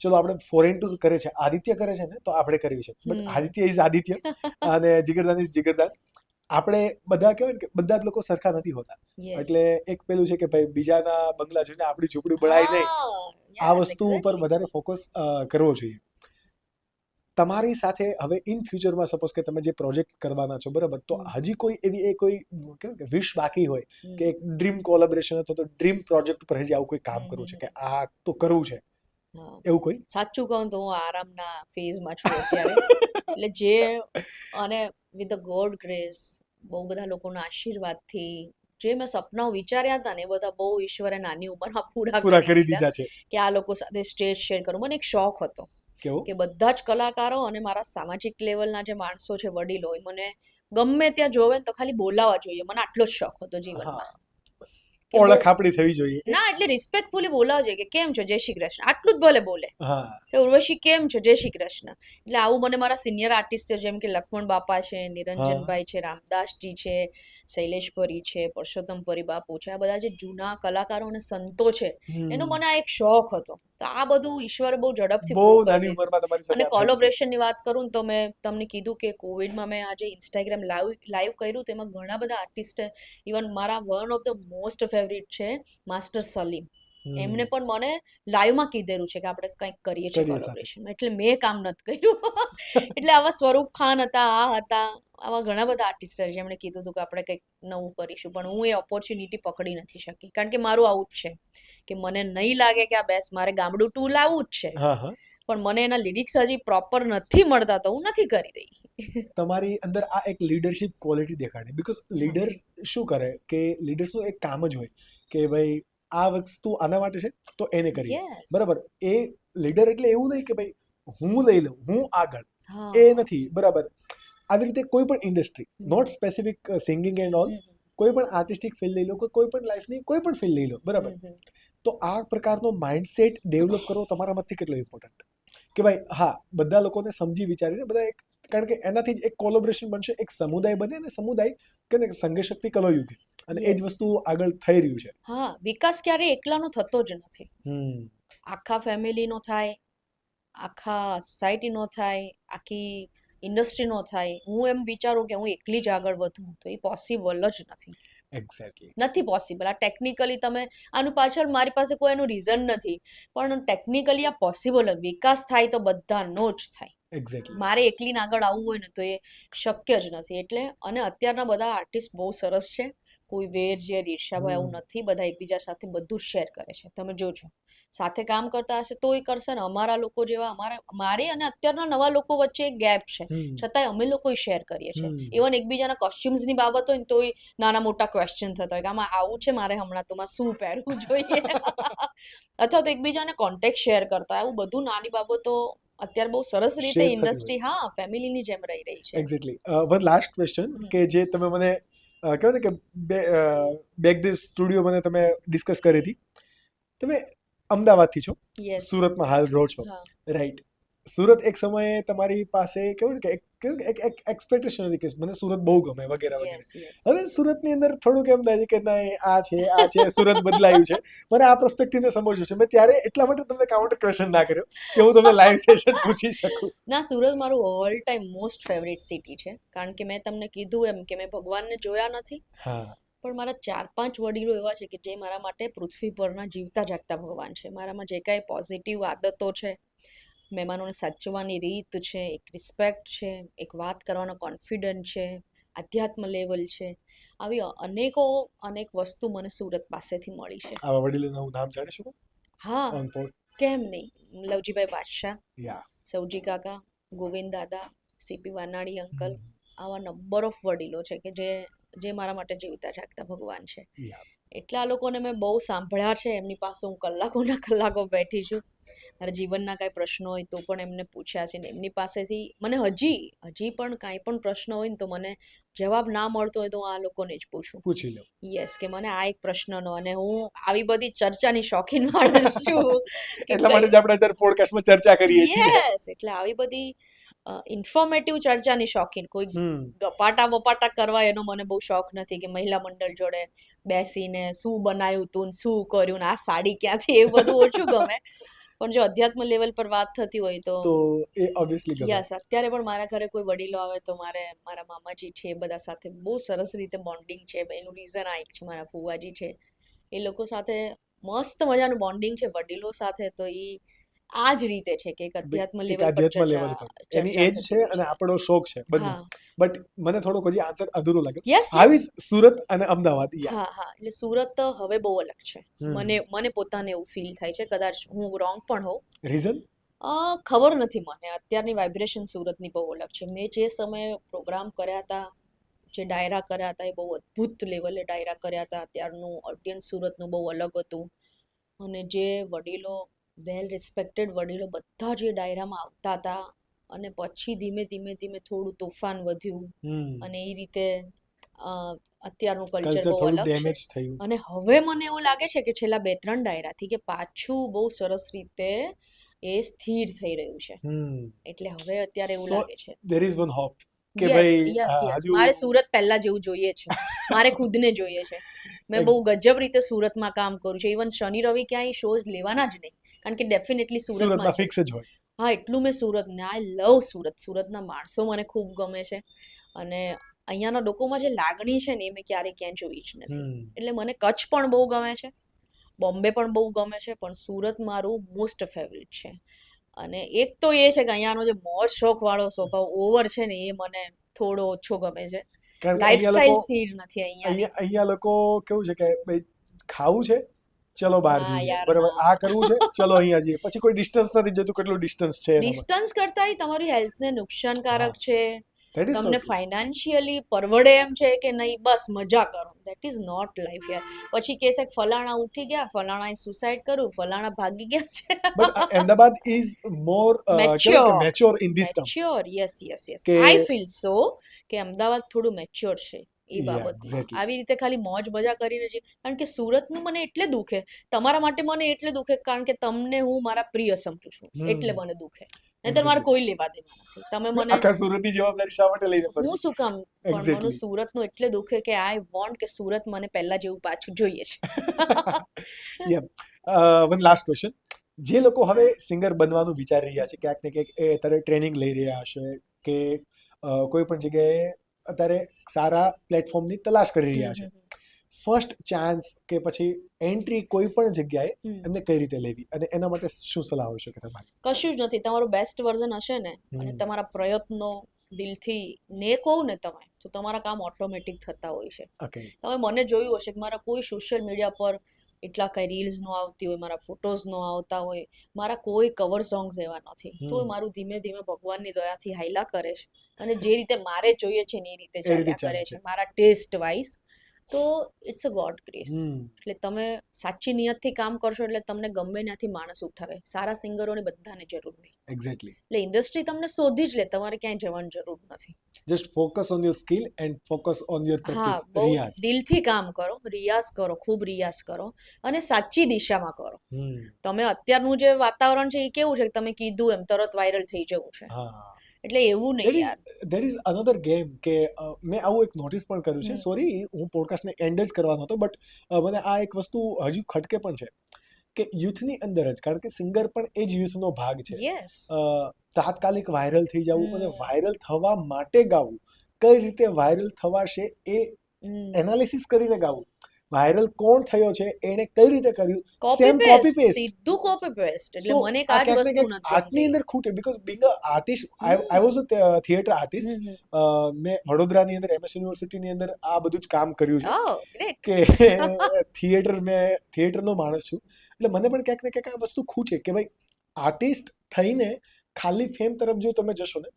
ચલો આપણે ફોરેન ટૂર કરે છે, આદિત્ય કરે છે ને તો આપણે કરવી છે. બટ આદિત્ય ઇઝ આદિત્ય અને જીગરદાન ઇઝ જીગરદાન. આપણે બધા કહેવાય ને કે બધા જ લોકો સરખા નથી હોતા. એટલે એક પેલું છે કે ભાઈ બીજાના બંગલા જોઈને આપણી ઝૂંપડી બળાય નહીં, આ વસ્તુ ઉપર વધારે ફોકસ કરવો જોઈએ. તમારી સાથે હવે ઇન ફ્યુચરમાં સપોઝ કે તમે જે પ્રોજેક્ટ કરવાના છો, બરાબર, તો હજી કોઈ એવી કોઈ કેવું કે વિશ બાકી હોય કે એક ડ્રીમ કોલેબોરેશન અથવા તો ડ્રીમ પ્રોજેક્ટ પર હજી આવું કોઈ કામ કરવું છે કે આ તો કરવું છે, એવું કોઈ? સાચું કહું તો હું આરામના ફેઝમાં છું અત્યારે. એટલે જે અને વિથ ધ ગોડ ગ્રેસ બહુ બધા લોકોના આશીર્વાદથી જે મેં સપનાઓ વિચાર્યા હતા ને એ બધા બહુ ઈશ્વરે નાની ઉંમરમાં પૂરા કરી દીધા છે. કે આ લોકો સાથે સ્ટેજ શેર કરું. મને એક શોખ હતો કેવો? કે બધા જ કલાકારો અને મારા સામાજિક લેવલના જે માણસો છે, વડીલો, એ મને ગમે ત્યાં જોવે ને તો ખાલી બોલાવા જોઈએ. મને આટલો જ શોખ હતો જીવનમાં. કે ઓળખ આપણી થવી જોઈએ. ના, એટલે રિસ્પેક્ટફુલી બોલાવા જોઈએ કે કેમ છો, જય શ્રી કૃષ્ણ, આટલું જ ભલે બોલે. હા. કે ઉર્વશી કેમ છો, જય શ્રી કૃષ્ણ. એટલે આવું મને મારા સિનિયર આર્ટિસ્ટ જેમ કે લક્ષ્મણ બાપા છે, નિરંજનભાઈ છે, રામદાસજી છે, શૈલેષ પરી છે, પરસોત્તમ પરી બાપુ છે, આ બધા જે જૂના કલાકારો અને સંતો છે, એનો મને આ એક શોખ હતો. તો આ બધું ઈશ્વરે બહુ ઝડપથી બહુ પૂરું કરી નાની દીધું. ઉંમરમાં તમારી સાથે અને આ થઈ ગયું. કોલોબ્રેશનની વાત કરું ને તો મેં તમને કીધું કે કોવિડમાં મેં આજે ઇન્સ્ટાગ્રામ લાઈવ કર્યું, તેમાં ઘણા બધા આર્ટિસ્ટે, ઇવન મારા one of the most favourite છે માસ્ટર સલીમ, એમને પણ મને લાઈવમાં કીધેલું છે કે આપણે કંઈક કરીએ છીએ કરીએ સાથે. કોલોબ્રેશન. એટલે મેં કામ નથી કર્યું. એટલે આવા સ્વરૂપ ખાન હતા, આ હતા, આવા ઘણા બધા આર્ટિસ્ટ છે જેમણે કીધું હતું કે આપણે કંઈક નવું કરીશું, પણ હું એ ઓપોર્ચ્યુનિટી પકડી નથી શકી. કારણ કે મારું આવું જ છે કે મને નહીં લાગે કે આ બેસ્ટ, મારે ગામડું 2 લાવવું જ છે, હા હા. પણ મને એના લિરિક્સ હજી પ્રોપર નથી મળતા તો હું નથી કરી રહી. તમારી અંદર આ એક લીડરશિપ ક્વોલિટી દેખાડી. બીકોઝ લીડર્સ શું કરે કે લીડર્સનું એક કામ જ હોય કે ભાઈ આ વસ્તુ આના માટે છે તો એને કરીએ. Yes. બરાબર. એ લીડર એટલે એવું નહીં કે ભાઈ હું લઈ લઉં, હું આગળ, હા. એ નથી. બરાબર. આવી રીતે કોઈ પણ industry, not specific singing and all, કોઈ પણ આર્ટિસ્ટિક ફિલ્ડ લઈ લો, કોઈ પણ લાઈફની કોઈ પણ ફિલ્ડ લઈ લો, બરાબર. તો આ પ્રકારનો માઇન્ડસેટ ડેવલપ કરવો તમારામાંથી કેટલો ઇમ્પોર્ટન્ટ કે ભાઈ હા બધા લોકોને સમજી વિચારીને બધા એક, કારણ કે એનાથી જ એક કોલોબ્રેશન બનશે, એક સમુદાય બને, અને સમુદાય કે ને સંઘ શક્તિ કલયુગે, અને એ જ Yes. વસ્તુ આગળ થઈ રહ્યું છે. હા, વિકાસ ક્યારેય એકલાનો થતો જ નથી. આખા ફેમિલીનો થાય, આખા સોસાયટીનો થાય, આખી ઇન્ડસ્ટ્રીનો થાય. હું એમ વિચારું કે હું એકલી જ આગળ વધું તો એ પોસિબલ જ નથી. એક્ઝેક્ટલી. નથી પોસિબલ. આ ટેકનિકલી તમે આનું પાછળ મારી પાસે કોઈ એનું રીઝન નથી, પણ ટેકનિકલી આ પોસિબલ. વિકાસ થાય તો બધાનો જ થાય. એક્ઝેક્ટલી. મારે એકલીને આગળ આવવું હોય ને તો એ શક્ય જ નથી. એટલે અને અત્યારના બધા આર્ટિસ્ટ બહુ સરસ છે. કોઈ વેર જે ઈર્ષાભાઈ આવું નથી. બધા એકબીજા સાથે બધું શેર કરે છે. તમે જોજો સાથે કામ કરતા હશે તો એ કરશે ને. અમારા લોકો જેવા મારે અને અત્યારના નવા લોકો વચ્ચે એક ગેપ છે, છતાંય અમે લોકો શેર કરીએ છીએ. ઇવન એકબીજાના કોસ્ચ્યુમ્સની બાબત હોય ને તોય નાના મોટા ક્વેશ્ચન થતા હોય કે આમાં આવું છે, મારે હમણાં તો મારે શું પહેરવું જોઈએ. અથવા તો એકબીજાને કોન્ટેક્ટ શેર કરતા, આવું બધું નાની બાબતો અત્યારે બહુ સરસ રીતે Share થતી ઇન્ડસ્ટ્રી હા ફેમિલીની જેમ રહી રહી છે. એક્ઝેક્ટલી. વન લાસ્ટ ક્વેશ્ચન કે જે તમે મને કહેવાય ને કે બેક ધ સ્ટુડિયો મને તમે ડિસ્કસ કરી હતી. તમે અમદાવાદથી છો, યસ. સુરતમાં હાલ રહો છો, હા. રાઈટ. સુરત એક સમયે તમારી પાસે કેવું ને કે એક એક્સપેક્ટેશન હતી કે મને સુરત બહુ ગમે વગેરે વગેરે. Yes yes. હવે સુરતની અંદર થોડુંક એમ થાય છે કે નહીં આ છે સુરત બદલાયું છે. મને આ પર્સપેક્ટિવને સમજવું છે. મેં ત્યારે એટલા માટે તમને કાઉન્ટર ક્વેશ્ચન ના કર્યો કે હું તમને લાઈવ સેશન પૂછી શકું. ના, સુરત મારું all time most favourite city છે. કારણ કે મેં તમને કીધું એમ કે મેં ભગવાનને જોયા નથી, હા. પણ મારા 4-5 વડીલો એવા છે કે જે મારા માટે પૃથ્વી પરના જીવતા જાગતા ભગવાન છે. મારામાં જે કાંઈ પોઝિટિવ આદતો છે, મહેમાનોને સાચવવાની રીત છે, એક રિસ્પેક્ટ છે, એક વાત કરવાનો કોન્ફિડન્સ છે, આધ્યાત્મ લેવલ છે, આવી અનેક વસ્તુ મને સુરત પાસેથી મળી છે. આવા વડીલોનું હું નામ જાણી શકું હા, ઓન પોટ? કેમ નહીં. લવજીભાઈ બાદશાહ, યા. સૌજી કાકા, ગોવિંદ દાદા, સીપી વાનાડી અંકલ, આવા નંબર ઓફ વડીલો છે કે જે મારા માટે જીવતા જાગતા ભગવાન છે. યા. એટલે આ લોકોને મેં બહુ સાંભળ્યા છે. એમની પાસે હું કલાકોના કલાકો બેઠી છું. મારા જીવનના કાંઈ પ્રશ્નો હોય તો પણ એમને પૂછ્યા છે ને એમની પાસેથી મને હજી પણ કાંઈ પણ પ્રશ્ન હોય ને તો મને જવાબ ના મળતો હોય તો હું આ લોકોને જ પૂછું. પૂછી લો. યસ, કે મને આ એક પ્રશ્નનો, અને હું આવી બધી ચર્ચાની શોખીન માણસ છું. એટલા માટે જ આપણે અત્યારે પોડકાસ્ટમાં ચર્ચા કરીએ છીએ. યસ, એટલે આવી બધી ઇન્ફોર્મેટિવ ચર્ચાની શોખીન. કોઈ ગપાટા બપાટા કરવા એનો મને બહુ શોખ નથી કે મહિલા મંડળ જોડે બેસીને શું બનાવ્યું તું ને શું કર્યું ને આ સાડી ક્યાંથી, એવું બધું ઓછું ગમે. પણ જો અધ્યાત્મ લેવલ પર વાત થતી હોય તો એ ઓબ્વિયસલી ગમે. યસ. અત્યારે પણ મારા ઘરે કોઈ વડીલો આવે તો મારા મામાજી છે એ બધા સાથે બહુ સરસ રીતે બોન્ડિંગ છે. એનું રીઝન આ એક છે, મારા ફુવાજી છે, એ લોકો સાથે મસ્ત મજાનું બોન્ડિંગ છે. વડીલો સાથે તો એ આ જ રીતે છે કે એક અધ્યાત્મ એક લેવલ પર આધ્યાત્મ લેવલ પર એની એજ છે અને આપણો શોખ છે બધું. બટ મને થોડોક હજી આન્સર અધૂરો લાગ્યો. યસ. આવી જ સુરત અને અમદાવાદ. હા હા, એટલે સુરત હવે બહુ અલગ છે. મને પોતાને એવું ફીલ થાય છે, કદાચ હું રોંગ પણ હોઉં. રીઝન ખબર નથી મને. અત્યારની વાઇબ્રેશન સુરતની બહુ અલગ છે. મેં જે સમયે પ્રોગ્રામ કર્યા હતા જે ડાયરા કર્યા હતા એ બહુ અદ્ભુત લેવલે ડાયરા કર્યા હતા. ત્યારનું ઓડિયન્સ સુરતનું બહુ અલગ હતું અને જે વડીલો વેલ રિસ્પેક્ટેડ વડીલો બધા જે ડાયરામાં આવતા હતા અને પછી ધીમે ધીમે ધીમે થોડું તોફાન વધ્યું અને એ રીતે અત્યારનું કલ્ચર બહુ થોડું અલગ છે. ડેમેજ થયું. અને હવે મને એવું લાગે છે કે છેલ્લા 2-3 ડાયરાથી કે પાછું બહુ સરસ રીતે એ સ્થિર થઈ રહ્યું છે. એટલે હવે અત્યારે એવું લાગે છે. there is one hope કે યસ ભાઈ યસ યસ હજુ મારે સુરત પહેલા જેવું જોઈએ છે. મારે ખુદને જોઈએ છે. મેં બહુ ગજબ રીતે સુરતમાં કામ કરું છું. ઇવન શનિ રવિ ક્યાંય શો લેવાના જ નહીં, કારણ કે ડેફિનેટલી સુરતમાં ફિક્સ જ હોય. હા, એટલું મેં સુરતને આઈ લવ સુરત. સુરતના માણસો મને ખૂબ ગમે છે અને અહીંયાના લોકોમાં જે લાગણી છે ને એ મેં ક્યારેય ક્યાંય જોઈ જ નથી. એટલે મને કચ્છ પણ બહુ ગમે છે, બોમ્બે પણ બહુ ગમે છે, પણ સુરત મારું મોસ્ટ ફેવરિટ છે. અને એક તો એ છે કે અહીંયાનો જે મોજ શોખ વાળો સ્વભાવ ઓવર છે ને એ મને થોડો ઓછો ગમે છે. લાઈફસ્ટાઈલ સ્થિર નથી અહીંયા. અહીંયા લોકો કેવું છે કે ભાઈ ખાવું છે ચલો બહાર હા જઈએ, યાર, બરાબર, હા. આ કરવું છે ચલો અહીંયા જઈએ, પછી કોઈ ડિસ્ટન્સ નથી જતું, કેટલું ડિસ્ટન્સ છે એનામાં. ડિસ્ટન્સ કરતાંય તમારી હેલ્થને નુકસાનકારક છે. That is so તમને true. ફાઇનાન્શિયલી પરવડે એમ છે કે નહીં, બસ મજા કરો. દેટ ઇઝ નોટ લાઈફ યાર. પછી કહેશે કે ફલાણા ઉઠી ગયા, ફલાણાએ સુસાઇડ કર્યું, ફલાણા ભાગી ગયા છે. But Ahmedabad is more mature in this term. Mature, yes yes yes. કે આઈ ફીલ સો કે અમદાવાદ થોડું મેચ્યોર છે એ Yeah, બાબતમાં. exactly. આવી રીતે ખાલી મોજ મજા કરીને છે. કારણ કે સુરતનું મને એટલે દુખે, તમારા માટે મને એટલે દુખે કારણ કે તમને હું મારા પ્રિય સમજુ છું, એટલે મને દુખે. નહીંતર મારે કોઈ લેવા દેવા નથી. તમે મને આખા સુરતની જવાબદારી શા માટે લઈને ફરવી? હું શું કામ, પણ મને Exactly. સુરતનું એટલે દુખે કે આઈ વોન્ટ કે સુરત મને પહેલા જેવું પાછું જોઈએ છે. One last question. જે લોકો હવે સિંગર બનવાનું વિચારી રહ્યા છે, ક્યાંક ને ક્યાંક એ અત્યારે ટ્રેનિંગ લઈ રહ્યા હશે કે કોઈ પણ જગ્યાએ અત્યારે સારા પ્લેટફોર્મની તલાશ કરી રહ્યા છે, ફર્સ્ટ ચાન્સ કે પછી એન્ટ્રી કોઈ પણ જગ્યાએ એમને કઈ રીતે લેવી અને એના માટે શું સલાહ હોઈ શકે તમારી? કશું જ નથી. તમારું બેસ્ટ વર્ઝન હશે ને અને તમારા પ્રયત્નો દિલથી નેક હોવ ને તમે, તો તમારા કામ ઓટોમેટિક થતા હોય છે. ઓકે. તમે મને જોયું હશે કે મારા કોઈ સોશિયલ મીડિયા પર એટલા કઈ રીલ્સ નો આવતી હોય, મારા ફોટોઝ નો આવતા હોય, મારા કોઈ કવર સોંગ્સ એવા નથી, તો મારું ધીમે ધીમે ભગવાનની દયાથી હાઈલા કરે છે અને જે રીતે મારે જોઈએ છે ને એ રીતે ચાલ્યા કરે છે મારા ટેસ્ટ વાઇઝ. તો ઇટ્સ અ ગોડ ગ્રેસ. એટલે તમે સાચી નિયતથી કામ કરશો એટલે તમને ગમે ત્યાંથી માણસ ઉઠાવે. સારા સિંગરોની બધાને જરૂર હોય. એક્ઝેક્ટલી. એટલે ઇન્ડસ્ટ્રી તમને શોધી જ લે, તમારે ક્યાંય જવાની જરૂર નથી. Just focus on your skill and focus on your હા, પ્રેક્ટિસ, બહુ રિયાઝ. દિલથી કામ કરો, રિયાઝ કરો, ખૂબ રિયાઝ કરો અને સાચી દિશામાં કરો. તમે અત્યારનું જે વાતાવરણ છે એ કેવું છે કે તમે કીધું એમ તરત વાયરલ થઈ જવું છે, એટલે એવું નહીં યાર. દેર ઇઝ અનધર ગેમ કે મેં આવું એક નોટિસ પણ કર્યું છે. સોરી, હું પોડકાસ્ટને એન્ડ જ કરવાનો હતો, બટ મને આ એક વસ્તુ હજુ ખટકે પણ છે કે યુથની અંદર જ, કારણ કે સિંગર પણ એ જ યુથનો ભાગ છે. યસ. તાત્કાલિક વાયરલ થઈ જવું અને વાયરલ થવા માટે ગાવું, કઈ રીતે વાયરલ થવાશે એ એનાલિસિસ કરીને ગાવું, વાયરલ કોણ થયો છે એને કઈ રીતે કર્યું, copy same copy paste, paste. સીધું કોપી પેસ્ટ. એટલે મને એક આ જ વસ્તુ નથી આર્ટની અંદર ખૂટે, because being a artist, I was a theatre artist. મેં વડોદરાની અંદર MS યુનિવર્સિટીની અંદર આ બધું જ કામ કર્યું છે કે થિયેટરનો માણસ છું, એટલે મને પણ ક્યાંક ને ક્યાંક આ વસ્તુ ખૂટે કે ભાઈ આર્ટિસ્ટ થઈને ખાલી ફેમ તરફ જો તમે જશો ને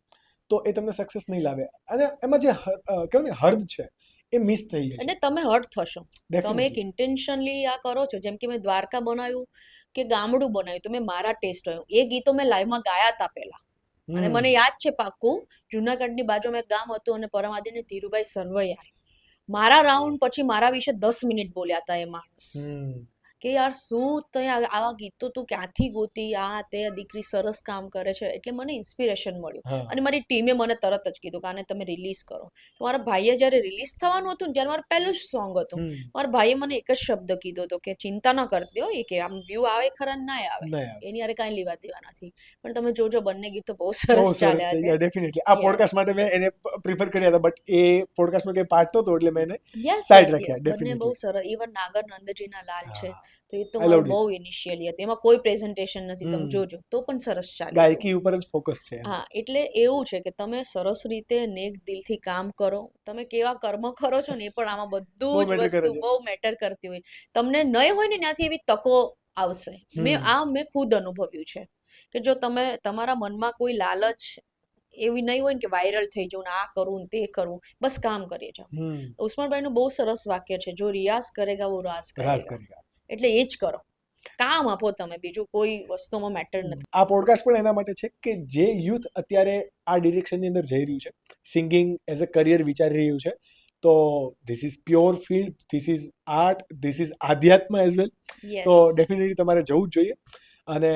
તો એ તમને સક્સેસ નહીં લાવે, અને એમાં જે કહેવાય ને હર્દ છે એ મિસ થઈ જાય છે. અને તમે હર્ટ થશો. તમે એક ઇન્ટેન્શનલી આ કરો છો, જેમ કે મેં દ્વારકા બનાવ્યું કે ગામડું બનાવ્યું, તો મેં મારા ટેસ્ટ આવ્યું. એ ગીતો મેં લાઈવમાં ગાયા હતા પહેલા, અને મને યાદ છે પાક્કું, જુનાગઢની બાજુમાં એક ગામ હતું અને પરમ આદરણીય ધીરુભાઈ સરવૈયા મારા રાઉન્ડ પછી મારા વિશે 10 મિનિટ બોલ્યા હતા એ માણસ, કે યાર શું તે આવા ગીતો તું ક્યાંથી ગોતી, આ તે દીકરી સરસ કામ કરે છે. એટલે મને ઇન્સ્પિરેશન મળ્યું અને મારી ટીમે મને તરત જ કીધું કે આને તમે રિલીઝ કરો. તો મારા ભાઈએ જ્યારે રિલીઝ થવાનું હતું ને ત્યારે મારું પહેલું જ સોંગ હતું, મારા ભાઈએ મને એક જ શબ્દ કીધો હતો કે ચિંતા ન કરતી હો, એ કે આમ વ્યૂ આવે ખરા ના આવે, એની યારે કાંઈ લેવા દેવા નથી, પણ તમે જોજો બંને ગીતો બહુ સરસ ચાલ્યા છે. ડેફિનેટલી આ પોડકાસ્ટ માટે મેં એને પ્રિફર કર્યા હતા, બટ એ પોડકાસ્ટમાં કંઈ પાર્ટ નહોતો એટલે મેં એને સાઈડ રાખ્યા. બંને બહુ સરસ. ઇવન નાગર નંદજીના લાલ છે, તો એ તો મારું બહુ ઇનિશિયલી હતું, એમાં કોઈ પ્રેઝન્ટેશન નથી, તમે જોજો, તો પણ સરસ ચાલ્યું. ગાયકી ઉપર જ ફોકસ છે. હા, એટલે એવું છે કે તમે સરસ રીતે નેક દિલથી કામ કરો, તમે કેવા કર્મ કરો છો ને એ પણ આમાં બધું જ વસ્તુ બહુ મેટર કરતી હોય. તમને નહીં હોય ને ત્યાંથી એવી તકો આવશે. મેં ખુદ અનુભવ્યું છે કે જો તમે તમારા મનમાં કોઈ લાલચ એવી નહીં હોય ને કે વાયરલ થઈ જવું ને આ કરું ને તે કરું, બસ કામ કરીએ જાઓ. ઉસ્માનભાઈનું બહુ સરસ વાક્ય છે, જો રિયાઝ કરેગા વો રાજ રાજ કરેગા. કરેગા. એટલે એ જ કરો, કામ આપો તમે, બીજું કોઈ વસ્તુમાં મેટર નથી. આ પોડકાસ્ટ પણ એના માટે છે કે જે યુથ અત્યારે આ ડિરેક્શનની અંદર જઈ રહ્યું છે, સિંગિંગ એઝ અ કરિયર વિચારી રહ્યું છે, તો this is pure field, this is art, this is આધ્યાત્મ એઝ વેલ. તો ડેફિનેટલી તમારે જવું જ જોઈએ. અને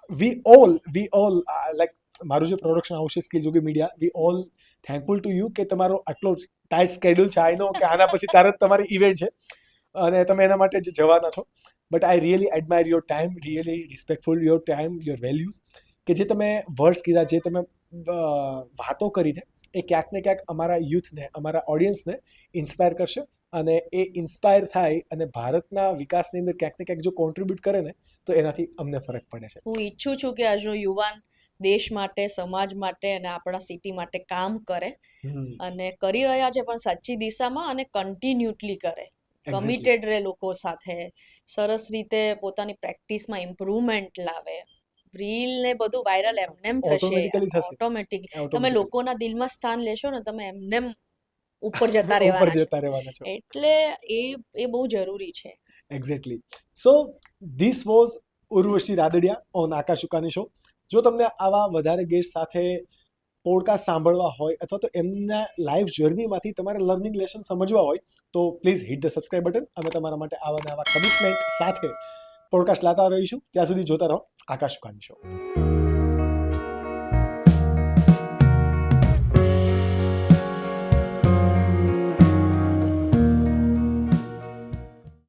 વી ઓલ લાઈક મારું જે પ્રોડક્શન હાઉસ છે સ્કિલ્સ યુગી media, we all thankful to you કે તમારો આટલો ટાઈટ સ્કેડ્યુલ છે. આઈ નો કે આના પછી તરત તમારી ઇવેન્ટ છે અને તમે એના માટે જ જવાના છો. But I really admire your time, really respectful your time, your value, કે જે તમે વર્ડ્સ કીધા, જે તમે વાતો કરીને એ ક્યાંક ને ક્યાંક અમારા યુથને, અમારા ઓડિયન્સને ઇન્સ્પાયર કરશે. અને એ ઇન્સ્પાયર થાય અને ભારતના વિકાસની અંદર ક્યાંક ને ક્યાંક જો કોન્ટ્રીબ્યુટ કરે ને, તો એનાથી અમને ફરક પડે છે. હું ઈચ્છું છું કે આજનો યુવાન દેશ માટે, સમાજ માટે અને આપણા સિટી માટે કામ કરે, અને કરી રહ્યા છે પણ સાચી દિશામાં, અને કન્ટિન્યુટલી કરે, કમિટેડ રહે લોકો સાથે, સરસ રીતે પોતાની પ્રેક્ટિસમાં ઇમ્પ્રુવમેન્ટ લાવે. રીલ ને બધું વાયરલ એમનેમ થશે, ઓટોમેટિક તમે લોકોના દિલમાં સ્થાન લેશો ને, તમે એમનેમ ઉપર જતા રહેવાના છો. એટલે એ બહુ જરૂરી છે. Exactly. So this was Urvashi Radadiya on Akash Sukani show. જો તમને આવા વધારે ગેસ્ટ સાથે પોડકાસ્ટ સાંભળવા હોય, અથવા તો એમના લાઈફ જર્નીમાંથી તમારે લર્નિંગ લેસન સમજવા હોય, તો please hit the subscribe button. અમે તમારા માટે આવા કમિટમેન્ટ સાથે પોડકાસ્ટ લાતા રહીશું. ત્યાં સુધી જોતા રહો આકાશ સુકાની શો.